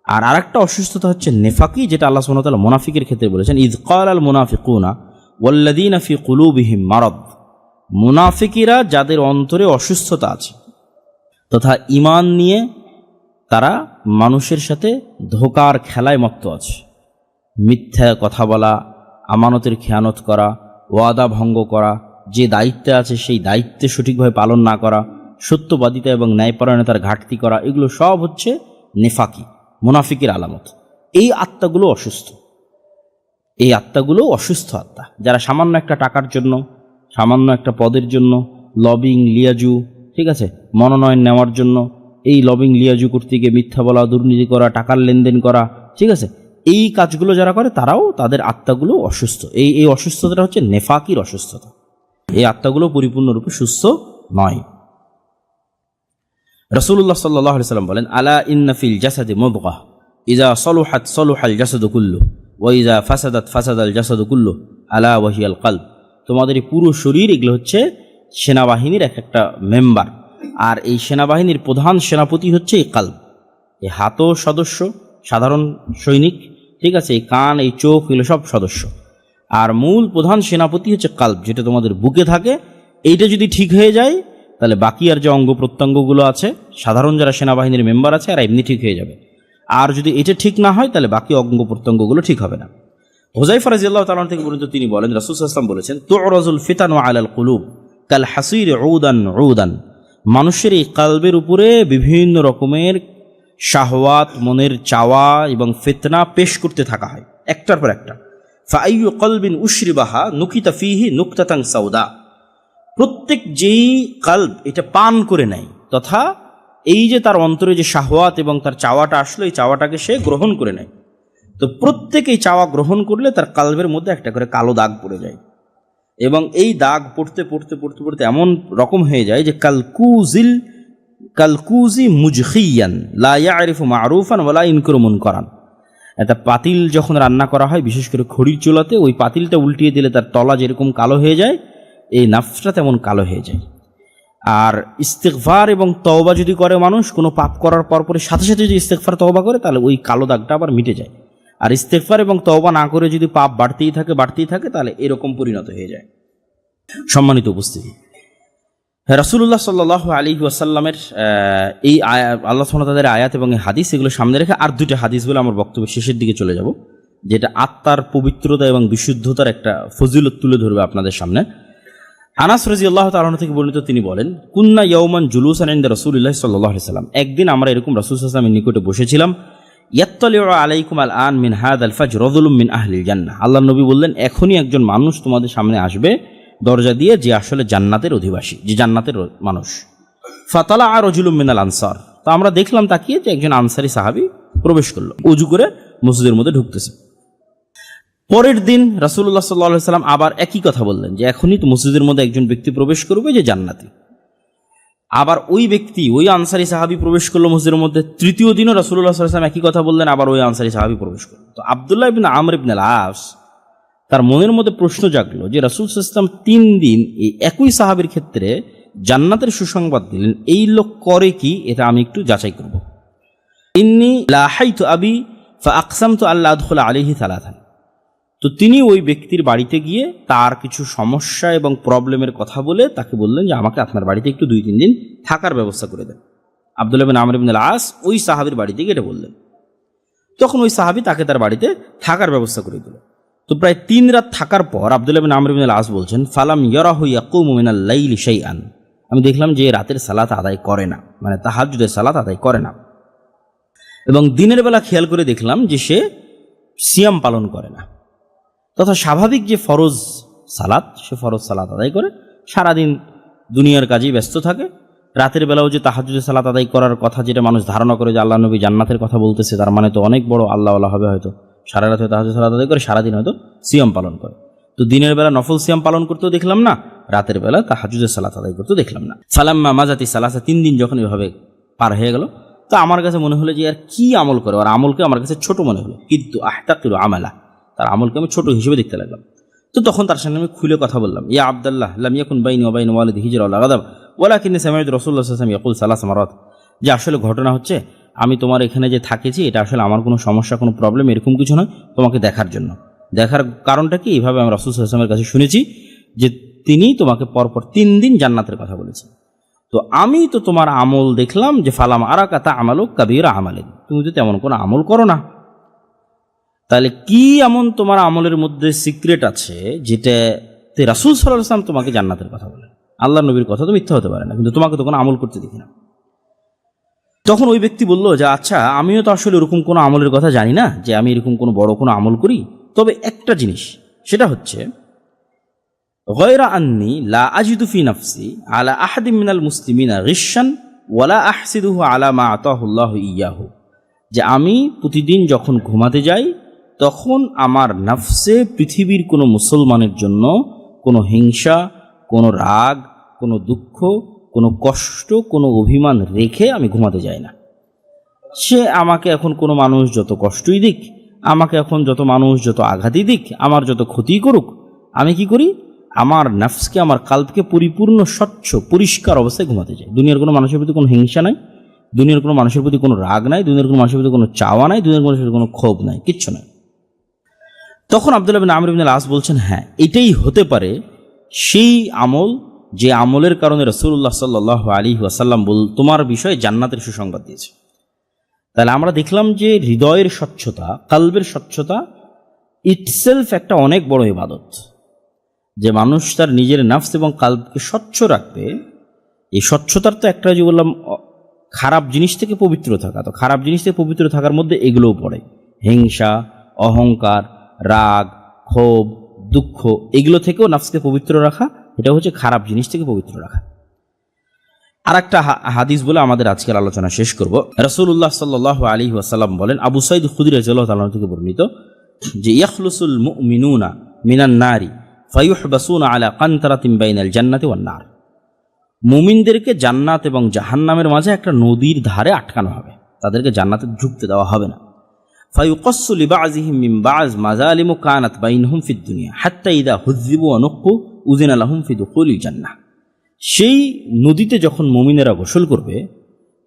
আর আরেকটা অসুস্থতা হচ্ছে নেফাকি, যেটা আল্লাহ সুবহানাহু ওয়া তাআলা মুনাফিকের ক্ষেত্রে বলেছেন, ইয ক্বালাল মুনাফিকুনা ওয়াল্লাযীনা ফি কুলুবিহিম মারাদ। মুনাফিকিরা যাদের অন্তরে অসুস্থতা আছে তথা ঈমান নিয়ে তারা মানুষের সাথে ধোঁকার খেলায় মত্ত আছে, মিথ্যা কথা বলা, আমানতের খেয়ানত করা, ওয়াদা ভঙ্গ করা, যে দায়িত্বে আছে সেই দায়িত্বে সঠিকভাবে পালন না করা, সত্যবাদিতা এবং ন্যায়পরায়ণতার ঘাটতি করা, এগুলো সব হচ্ছে নেফাকি, মুনাফিকের আলামত। এই আত্মাগুলো অসুস্থ, এই আত্মাগুলো অসুস্থ আত্মা, যারা সামান্য একটা টাকার জন্য, সামান্য একটা পদের জন্য লবিং লিয়াজু, ঠিক আছে, মনোনয়ন নেওয়ার জন্য এই লবিং লিয়াজু করতে গিয়ে মিথ্যা বলা, দুর্নীতি করা, টাকার লেনদেন করা, ঠিক আছে, এই কাজগুলো যারা করে তারাও, তাদের আত্মাগুলো অসুস্থ। এই অসুস্থতাটা হচ্ছে নেফাকির অসুস্থতা। এই আত্মাগুলো পরিপূর্ণরূপে সুস্থ নয়। রাসূলুল্লাহ সাল্লাল্লাহু আলাইহি ওয়াসাল্লাম বলেন, আলা ইন্না ফিল জাসাদি মুদগাহ ইযা সলুহাত সলুহাল জাসাদু কুল্লু ওয়া ইযা ফাসাদাত ফাসাদাল জাসাদু কুল্লু আলা ওয়া হিয়াল কলব। তোমাদের এই পুরো শরীর, এগুলো হচ্ছে সেনাবাহিনীর এক একটা মেম্বার, আর এই সেনাবাহিনীর প্রধান সেনাপতি হচ্ছে এই কলব। এই হাতও সদস্য, সাধারণ সৈনিক, ঠিক আছে, এই কান, এই চোখ, এগুলো সব সদস্য, আর মূল প্রধান সেনাপতি হচ্ছে কলব, যেটা তোমাদের বুকে থাকে। এইটা যদি ঠিক হয়ে যায় তাহলে বাকি আর যে অঙ্গ প্রত্যঙ্গগুলো আছে, সাধারণ যারা সেনাবাহিনীর মেম্বার আছে, আর এমনি ঠিক হয়ে যাবে। আর যদি এটা ঠিক না হয় তাহলে বাকি অঙ্গ প্রত্যঙ্গগুলো ঠিক হবে না। হুযায়ফা রাদিয়াল্লাহু তাআলা থেকে পর্যন্ত তিনি বলেন, রাসূল সাল্লাল্লাহু আলাইহি ওয়াসাল্লাম বলেছেন, তু'রাজুল ফিতানু আলাল কুলুব কাল হাসির উদান উদান। মানুষের এই কলবের উপরে বিভিন্ন রকমের শাহওয়াত, মনের চাওয়া এবং ফিতনা পেশ করতে থাকা হয় একটার পর একটা। ফাআইয়ু কলবিন উশরিবাহা নুকিতা ফিহি নুকতাতান সাউদা। প্রত্যেক যেই কলব এটা পান করে নেয়, তথা এই যে তার অন্তরে যে শাহওয়াত এবং তার চাওয়াটা আসলো, এই চাওয়াটাকে সে গ্রহণ করে নেয়, তো প্রত্যেক এই চাওয়া গ্রহণ করলে তার কলবের মধ্যে একটা করে কালো দাগ পড়ে যায়, এবং এই দাগ পড়তে পড়তে পড়তে পড়তে এমন রকম হয়ে যায় যে কালকুজি মুজখিয়ান লা ইয়ারিফু মারুফান ওয়ালা ইনকুরু মুনকারান। একটা পাতিল যখন রান্না করা হয়, বিশেষ করে খড়ির চুলাতে, ওই পাতিলটা উল্টিয়ে দিলে তার তলা যেরকম কালো হয়ে যায়, এই নাফসটা তেমন কালো হয়ে যায়। আর ইস্তেগফার এবং তওবা যদি করে মানুষ, কোনো পাপ করার পরপরে সাথে সাথে যদি ইস্তেগফার তওবা করে, তাহলে ওই কালো দাগটা আবার মিটে যায়। আর ইস্তেগফার এবং তওবা না করে যদি পাপ বাড়তেই থাকে তাহলে এরকম পরিণত হয়ে যায়। সম্মানিত উপস্থিতি, রাসূলুল্লাহ সাল্লাল্লাহু আলাইহি ওয়াসাল্লামের এই আল্লাহ সুবহানাহু ওয়া তাআলার আয়াত এবং এই হাদিস, এগুলো সামনে রেখে আর দুইটা হাদিস বলে আমার বক্তব্যের শেষের দিকে চলে যাব, যেটা আত্মার পবিত্রতা এবং বিশুদ্ধতার একটা ফজিলত তুলে ধরবে আপনাদের সামনে। আনাস রাদিয়াল্লাহু তাআলা থেকে বর্ণিত, তিনি বলেন, কুন্না ইয়াওমান জুলুসান ইনদা রাসূলিল্লাহ সাল্লাল্লাহু আলাইহি ওয়াসাল্লাম। একদিন আমরা এরকম রাসূল সাল্লাল্লাহু আলাইহি ওয়াসাল্লামের নিকটে বসেছিলাম। ইয়াত্তালিউ আলাইকুম আল আন মিন হাদাল ফাজর রাজুলুম মিন আহলিল জান্নাহ। আল্লাহর নবী বললেন, এখনই একজন মানুষ তোমাদের সামনে আসবে দরজা দিয়ে, যে আসলে জান্নাতের অধিবাসী, যে জান্নাতের মানুষ। ফাতালা আর রাজুলুম মিনাল আনসার। তো আমরা দেখলাম তাকিয়ে যে একজন আনসারী সাহাবী প্রবেশ করলো, ওযু করে মসজিদের মধ্যে ঢুকতেছে। পরের দিন রাসূলুল্লাহ সাল্লাল্লাহু আলাইহি ওয়াসাল্লাম আবার একই কথা বললেন যে এখনই তো মসজিদের মধ্যে একজন ব্যক্তি প্রবেশ করবে যে জান্নাতি। আবার ওই ব্যক্তি, ওই আনসারী সাহাবী প্রবেশ করলো মসজিদের মধ্যে। তৃতীয় দিনও রাসূলুল্লাহ সাল্লাল্লাহু আলাইহি ওয়াসাল্লাম একই কথা বললেন, আবার ওই আনসারী সাহাবী প্রবেশ করলো। তো আব্দুল্লাহ ইবনে আমর ইবনে আল-আস, তার মনের মধ্যে প্রশ্ন জাগলো যে রাসূল সাল্লাল্লাহু আলাইহি ওয়াসাল্লাম 3 দিন এই একই সাহাবীর ক্ষেত্রে জান্নাতের সুসংবাদ দিলেন, এই লোক করে কি, এটা আমি একটু যাচাই করব। ইন্নী লাহাইতু আবি ফাআকসামতু আল্লা আদখুলা আলাইহি সালাতান। তো তিনি ওই ব্যক্তির বাড়িতে গিয়ে তার কিছু সমস্যা এবং প্রবলেমের কথা বলে তাকে বললেন যে আমাকে আপনার বাড়িতে একটু 2-3 দিন থাকার ব্যবস্থা করে দেন। আব্দুল্লাহ ইবনে আমর ইবনে আল-আস ওই সাহাবীর বাড়িতে গিয়ে এটা বললেন। তখন ওই সাহাবী তাকে তার বাড়িতে থাকার ব্যবস্থা করে দিল। তো প্রায় 3 রাত থাকার পর আব্দুল্লাহ ইবনে আমর ইবনে আল-আস বলছেন, ফালাম ইয়ারাহু ইয়াকুমু মিনাল লাইলি শাইআন। আমি দেখলাম যে রাতের সালাত আদায় করে না, মানে তাহাজ্জুদের সালাত আদায় করে না, এবং দিনের বেলা খেয়াল করে দেখলাম যে সে সিয়াম পালন করে না, তথা স্বাভাবিক যে ফরজ সালাত, সে ফরজ সালাত আদায় করে, সারাদিন দুনিয়ার কাজেই ব্যস্ত থাকে, রাতের বেলাও যে তাহাজ্জুদের সালাত আদায় করার কথা, যেটা মানুষ ধারণা করে যে আল্লাহ নবী জান্নাতের কথা বলতেছে, তার মানে তো অনেক বড় আল্লাহওয়ালা হবে, হয়তো সারা রাতে তাহাজ্জুদ সালাত আদায় করে, সারাদিন হয়তো সিয়াম পালন করে। তো দিনের বেলা নফল সিয়াম পালন করতেও দেখলাম না, রাতের বেলা তাহাজ্জুদের সালাত আদায় করতেও দেখলাম না। ফালাম্মা মাজাতি সালাসা, 3 দিন যখন এভাবে পার হয়ে গেল, তো আমার কাছে মনে হলো যে আর কি আমল করে, আর আমলকে আমার কাছে ছোট মনে হলো। কিন্তু আহতাকিরু আমালা, তার আমলকে আমি ছোট হিসেবে দেখতে লাগলাম। তো তখন তার সামনে আমি খুলে কথা বললাম, ইয়া আব্দুল্লাহ লাম ইয়াকুন বাইনি ওয়া বাইনা ওয়ালিদি হিজরা ওয়ালা গাদাব ওয়ালাকিন্নী সামি'তু রাসূলুল্লাহ সাল্লাল্লাহু আলাইহি ওয়াসাল্লাম ইয়াকুল সালাস মারাত, যে আসলে ঘটনা হচ্ছে আমি তোমার এখানে যে থাকেছি এটা আসলে আমার কোনো সমস্যা, কোনো প্রবলেম এরকম কিছু নয়, তোমাকে দেখার জন্য। দেখার কারণটা কি, এইভাবে আমি রাসূল সাল্লাল্লাহু আলাইহি ওয়াসাল্লামের কাছে শুনেছি যে তিনি তোমাকে পরপর 3 দিন জান্নাতের কথা বলেছেন। তো আমি তো তোমার আমল দেখলাম যে ফালাম আরাকা তা'মালু কাবীরা আমালিন, তুমি তো তেমন কোনো আমল করো না। তাহলে কি এমন তোমার আমলের মধ্যে সিক্রেট আছে যেটা রাসূল সাল্লাল্লাহু আলাইহি ওয়াসাল্লাম তোমাকে জান্নাতের কথা বলেন? আল্লাহর নবীর কথা তো মিথ্যা হতে পারে না, কিন্তু তোমাকে তো কোনো আমল করতে দেখি না। তখন ওই ব্যক্তি বলল যে আচ্ছা, আমিও তো আসলে এরকম কোনো আমলের কথা জানি না যে আমি এরকম কোনো বড় কোনো আমল করি, তবে একটা জিনিস, সেটা হচ্ছে গায়রা আন্নী লা আজিদু ফি নাফসি আলা আহাদিন মিনাল মুসলিমিনা গিশশান ওয়ালা আহসিদুহু আলা মা আতাহুল্লাহু ইয়াহু, যে আমি প্রতিদিন যখন ঘুমাতে যাই তখন আমার নাফসে পৃথিবীর কোনো মুসলমানের জন্য কোনো হিংসা, কোনো রাগ, কোনো দুঃখ, কোনো কষ্ট, কোনো অভিমান রেখে আমি ঘুমাতে যাই না। সে আমাকে এখন কোনো মানুষ যত কষ্টই দিক, আমাকে এখন যত মানুষ যত আঘাতই দিক, আমার যত ক্ষতি করুক, আমি কি করি, আমার নাফসকে, আমার কাল্পকে পরিপূর্ণ স্বচ্ছ পরিষ্কার অবস্থায় ঘুমাতে যাই। দুনিয়ার কোনো মানুষের প্রতি কোনো হিংসা নাই, দুনিয়ার কোনো মানুষের প্রতি কোনো রাগ নাই, দুনিয়ার কোনো মানুষের প্রতি কোনো চাওয়া নাই, দুনিয়ার মানুষের প্রতি কোনো ক্ষোভ নাই, কিচ্ছু নাই। তখন আব্দুল্লাহ বিন আমর ইবনে আল আস বলছেন, হ্যাঁ এটাই হতে পারে সেই আমল যে আমলের কারণে রাসূলুল্লাহ সাল্লাল্লাহু আলাইহি ওয়াসাল্লাম তোমার বিষয়ে জান্নাতের সুসংবাদ দিয়েছে। তাহলে আমরা দেখলাম যে হৃদয়ের স্বচ্ছতা, কালবের স্বচ্ছতা ইটসেলফ একটা অনেক বড় ইবাদত। যে মানুষ তার নিজের নাফস এবং কালবকে স্বচ্ছ রাখবে, এই স্বচ্ছতার তো একটা যে বললাম খারাপ জিনিস থেকে পবিত্র থাকা, তো খারাপ জিনিস থেকে পবিত্র থাকার মধ্যে এগুলোও পড়ে, হিংসা, অহংকার, রাগ, ক্ষোভ, দুঃখ, এগুলো থেকেও নাফসকে পবিত্র রাখা, এটা হচ্ছে খারাপ জিনিস থেকে পবিত্র রাখা। আর একটা হাদিস বলে আমাদের আজকের আলোচনা শেষ করব। রাসূলুল্লাহ সাল্লাল্লাহু আলাইহি ওয়াসাল্লাম বলেন, আবু সাঈদ খুদরী রাদিয়াল্লাহু তাআলা থেকে বর্ণিত, যে ইয়াখলুসুল মুমিনুনা মিনান নারি ফায়ুহবাসুনা আলা কানতারাতিন বাইনাল জান্নাতি ওয়ান নার, মুমিনদেরকে জান্নাত এবং জাহান্নামের মাঝে একটা নদীর ধারে আটকানো হবে, তাদেরকে জান্নাতে ঢুকতে দেওয়া হবে না। ফায়ুকাসসু লিবাযিহিম মিন বায মাযালিমু কানাত বাইনহুম ফিদ দুনিয়া হাত্তা ইযা হুযিবু ওয়া নুক্কু উযিনা লাহুম ফি দুখুলিল জান্নাহ। সেই নদীতে যখন মুমিনেরা গোসল করবে,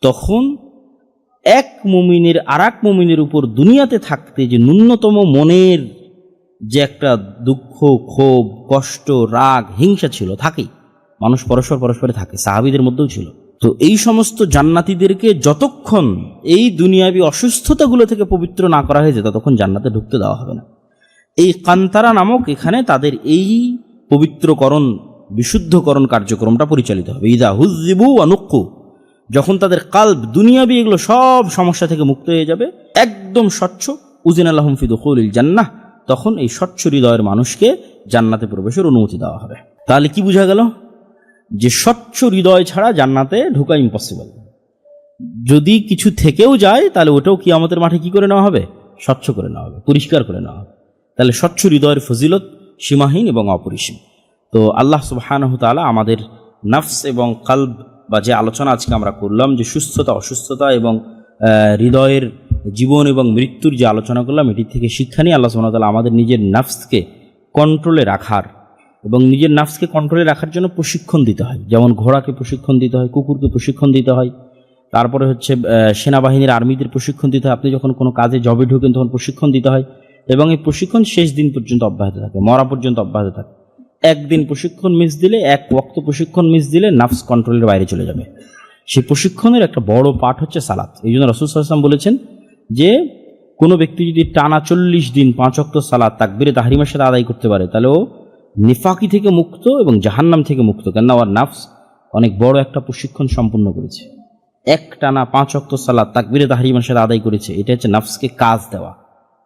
তখন এক মুমিনের আর এক মুমিনের উপর দুনিয়াতে থাকতে যে ন্যূনতম মনের যে একটা দুঃখ, ক্ষোভ, কষ্ট, রাগ, হিংসা ছিল, থাকেই, মানুষ পরস্পরে থাকে, সাহাবীদের মধ্যেও ছিল। তো এই সমস্ত জান্নাতীদেরকে যতক্ষণ এই দুনিয়াবী অসুস্থতাগুলো থেকে পবিত্র না করা হয়েছে, ততক্ষণ জান্নাতে ঢুকতে দেওয়া হবে না। এই কান্তারা নামক এখানে তাদের এই পবিত্রকরণ, বিশুদ্ধকরণ কার্যক্রমটা পরিচালিত হবে। ইদা হুযিবু ওয়া নুক্কু, যখন তাদের কালব দুনিয়াবী এগুলো সব সমস্যা থেকে মুক্ত হয়ে যাবে, একদম স্বচ্ছ, উযিনা লাহুম ফি দুখুলিল জান্নাহ, তখন এই স্বচ্ছ হৃদয়ের মানুষকে জান্নাতে প্রবেশের অনুমতি দেওয়া হবে। তাহলে কি বোঝা গেল? যে স্বচ্ছ হৃদয় ছাড়া জান্নাতে ঢোকা ইম্পসিবল। যদি কিছু থেকেও যায় তাহলে ওটাও কিয়ামতের মাঠে কি করে নেওয়া হবে? স্বচ্ছ করে নেওয়া হবে, পরিষ্কার করে নেওয়া হবে। তাহলে স্বচ্ছ হৃদয়ের ফজিলত সীমাহীন এবং অপরিসীম। তো আল্লাহ সুবহানাহু তাআলা আমাদের নফস এবং কলব, বা যে আলোচনা আজকে আমরা করলাম, যে সুস্থতা অসুস্থতা এবং হৃদয়ের জীবন এবং মৃত্যুর যে আলোচনা করলাম, এটির থেকে শিক্ষা নিয়ে আল্লাহ সুবহানাহু তাআলা আমাদের নিজের নফসকে কন্ট্রোলে রাখার এবং নিজের নফসকে কন্ট্রোলে রাখার জন্য প্রশিক্ষণ দিতে হয়। যেমন ঘোড়াকে প্রশিক্ষণ দিতে হয়, কুকুরকে প্রশিক্ষণ দিতে হয়, তারপরে হচ্ছে সেনাবাহিনীর আর্মিদের প্রশিক্ষণ দিতে হয়, আপনি যখন কোনো কাজে জবে ঢোকেন তখন প্রশিক্ষণ দিতে হয়, এবং এই প্রশিক্ষণ শেষ দিন পর্যন্ত অব্যাহত থাকে, মরা পর্যন্ত অব্যাহত থাকে। একদিন প্রশিক্ষণ মিস দিলে, এক ওয়াক্ত প্রশিক্ষণ মিস দিলে নফস কন্ট্রোলের বাইরে চলে যাবে। সেই প্রশিক্ষণের একটা বড় পার্ট হচ্ছে সালাত। এই জন্য রাসূল সাল্লাল্লাহু আলাইহি ওয়াসাল্লাম বলেছেন যে কোনো ব্যক্তি যদি টানা 40 দিন 5 ওয়াক্ত সালাত তাকবীরে তাহরিমের সাথে আদায় করতে পারে, তাহলে ও নিফাকি থেকে মুক্ত এবং জাহান্নাম থেকে মুক্ত। কেননা ওর নফস অনেক বড় একটা প্রশিক্ষণ সম্পূর্ণ করেছে, এক টানা 5 ওয়াক্ত সালাত তাকবীরে তাহরিমের সাথে আদায় করেছে। এটা হচ্ছে নফসকে কাজ দেওয়া,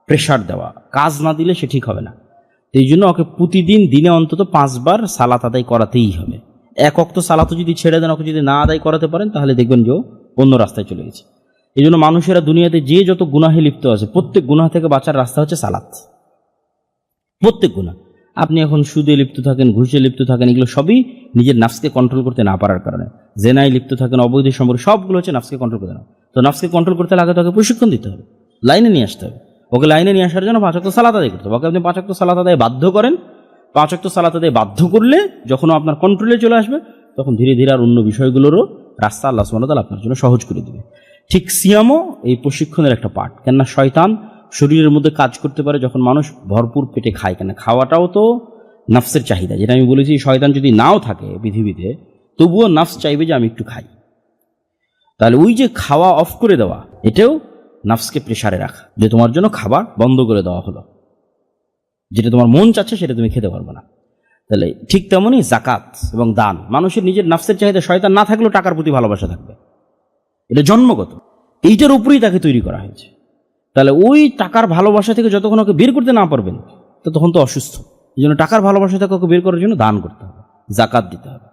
প্রেশার দেওয়া। কাজ না দিলে সে ঠিক হবে না। এই জন্য ওকে প্রতিদিন দিনে অন্তত 5 বার সালাত আদায় করাতেই হবে। এক ওয়াক্ত সালাতও যদি ছেড়ে দেন, ওকে যদি না আদায় করাতে পারেন, তাহলে দেখবেন যে ও অন্য রাস্তায় চলে গেছে। এই জন্য মানুষেরা দুনিয়াতে যে যত গুনাহে লিপ্ত আছে, প্রত্যেক গুনাহ থেকে বাঁচার রাস্তা হচ্ছে সালাত। প্রত্যেক গুনাহ, আপনি এখন সুদে লিপ্ত থাকেন, ঘুষে লিপ্ত থাকেন, এগুলো সবই নিজের নাফসকে কন্ট্রোল করতে না পারার কারণে। জেনায় লিপ্ত থাকেন, অবৈধ সম্পর্ক, সবগুলো হচ্ছে নাফসকে কন্ট্রোল করতে না। তো নাফসকে কন্ট্রোল করতে লাগে তাকে প্রশিক্ষণ দিতে হবে, লাইনে নিয়ে আসতে হবে। ওকে লাইনে নিয়ে আসার জন্য 5 ওয়াক্ত সালাত আদায় করতে হবে। ওকে আপনি 5 ওয়াক্ত সালাত আদায় বাধ্য করেন। 5 ওয়াক্ত সালাত আদায় বাধ্য করলে যখন আপনার কন্ট্রোলে চলে আসবে, তখন ধীরে ধীরে আর অন্য বিষয়গুলোরও রাস্তা আল্লাহ সুবহানাহু ওয়া তাআলা আপনার জন্য সহজ করে দেবে। ঠিক সিয়ামও এই প্রশিক্ষণের একটা পার্ট। কেননা শয়তান শরীরের মধ্যে কাজ করতে পারে যখন মানুষ ভরপুর পেটে খায়। কেন খাওয়াটাও তো নাফসের চাহিদা, যেটা আমি বলেছি। শয়তান যদি নাও থাকে পৃথিবীতে, তবুও নাফস চাইবে যে আমি একটু খাই। তাহলে ওই যে খাওয়া অফ করে দেওয়া, এটাও নাফসকে প্রেসারে রাখা, যে তোমার জন্য খাবার বন্ধ করে দেওয়া হলো, যেটা তোমার মন চাচ্ছে সেটা তুমি খেতে পারবে না। তাহলে ঠিক তেমনই জাকাত এবং দান। মানুষের নিজের নাফসের চাহিদা, শয়তান না থাকলেও টাকার প্রতি ভালোবাসা থাকবে, এটা জন্মগত, এইটার উপরেই তাকে তৈরি করা হয়েছে। তাহলে ওই টাকার ভালোবাসা থেকে যতক্ষণ ওকে বের করতে না পারবেন, তখন তো অসুস্থ। এই জন্য টাকার ভালোবাসা থেকে ওকে বের করার জন্য দান করতে হবে, জাকাত দিতে হবে।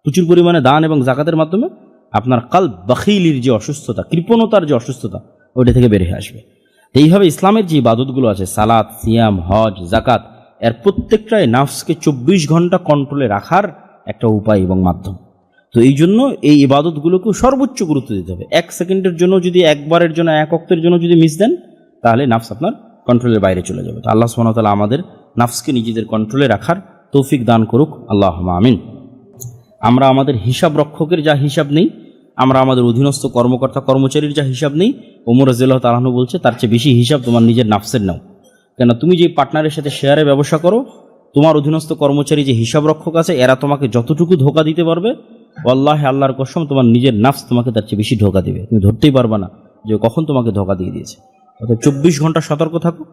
প্রচুর পরিমাণে দান এবং জাকাতের মাধ্যমে আপনার কলব বখিলির যে অসুস্থতা, কৃপণতার যে অসুস্থতা, ওইটা থেকে বের হয়ে আসবে। এইভাবে ইসলামের যে ইবাদতগুলো আছে, সালাত, সিয়াম, হজ, জাকাত, এর প্রত্যেকটাই নাফসকে 24 ঘন্টা কন্ট্রোলে রাখার একটা উপায় এবং মাধ্যম। তো এই জন্য এই ইবাদতগুলোকেও সর্বোচ্চ গুরুত্ব দিতে হবে। 1 সেকেন্ডের জন্য যদি, একবারের জন্য, 1 ওয়াক্তের জন্য যদি মিস দেন, তাহলে নাফস আপনার কন্ট্রোলের বাইরে চলে যাবে। তো আল্লাহ সুবহানাহু ওয়া তাআলা আমাদের নাফসকে নিজেদের কন্ট্রোলে রাখার তৌফিক দান করুক, আল্লাহুম্মা আমিন। আমরা আমাদের হিসাব রক্ষকের যা হিসাব নেই, আমরা আমাদের অধীনস্থ কর্মকর্তা কর্মচারীর যা হিসাব নেই, ওমর রাদিয়াল্লাহু তাআলা আনহু বলছে তার চেয়ে বেশি হিসাব তোমার নিজের নাফসের নাও। কেন তুমি যে পার্টনারের সাথে শেয়ারে ব্যবসা করো, তোমার অধীনস্থ কর্মচারী যে হিসাব রক্ষক আছে, এরা তোমাকে যতটুকু ধোঁকা দিতে পারবে, ওয়াল্লাহি আল্লাহর কসম, তোমার নিজের নাফস তোমাকে তার চেয়ে বেশি ধোঁকা দিবে। তুমি ধরতেই পারবে না যে কখন তোমাকে ধোঁকা দিয়ে দিয়েছে। অর্থাৎ 24 ঘন্টা সতর্ক থাকো।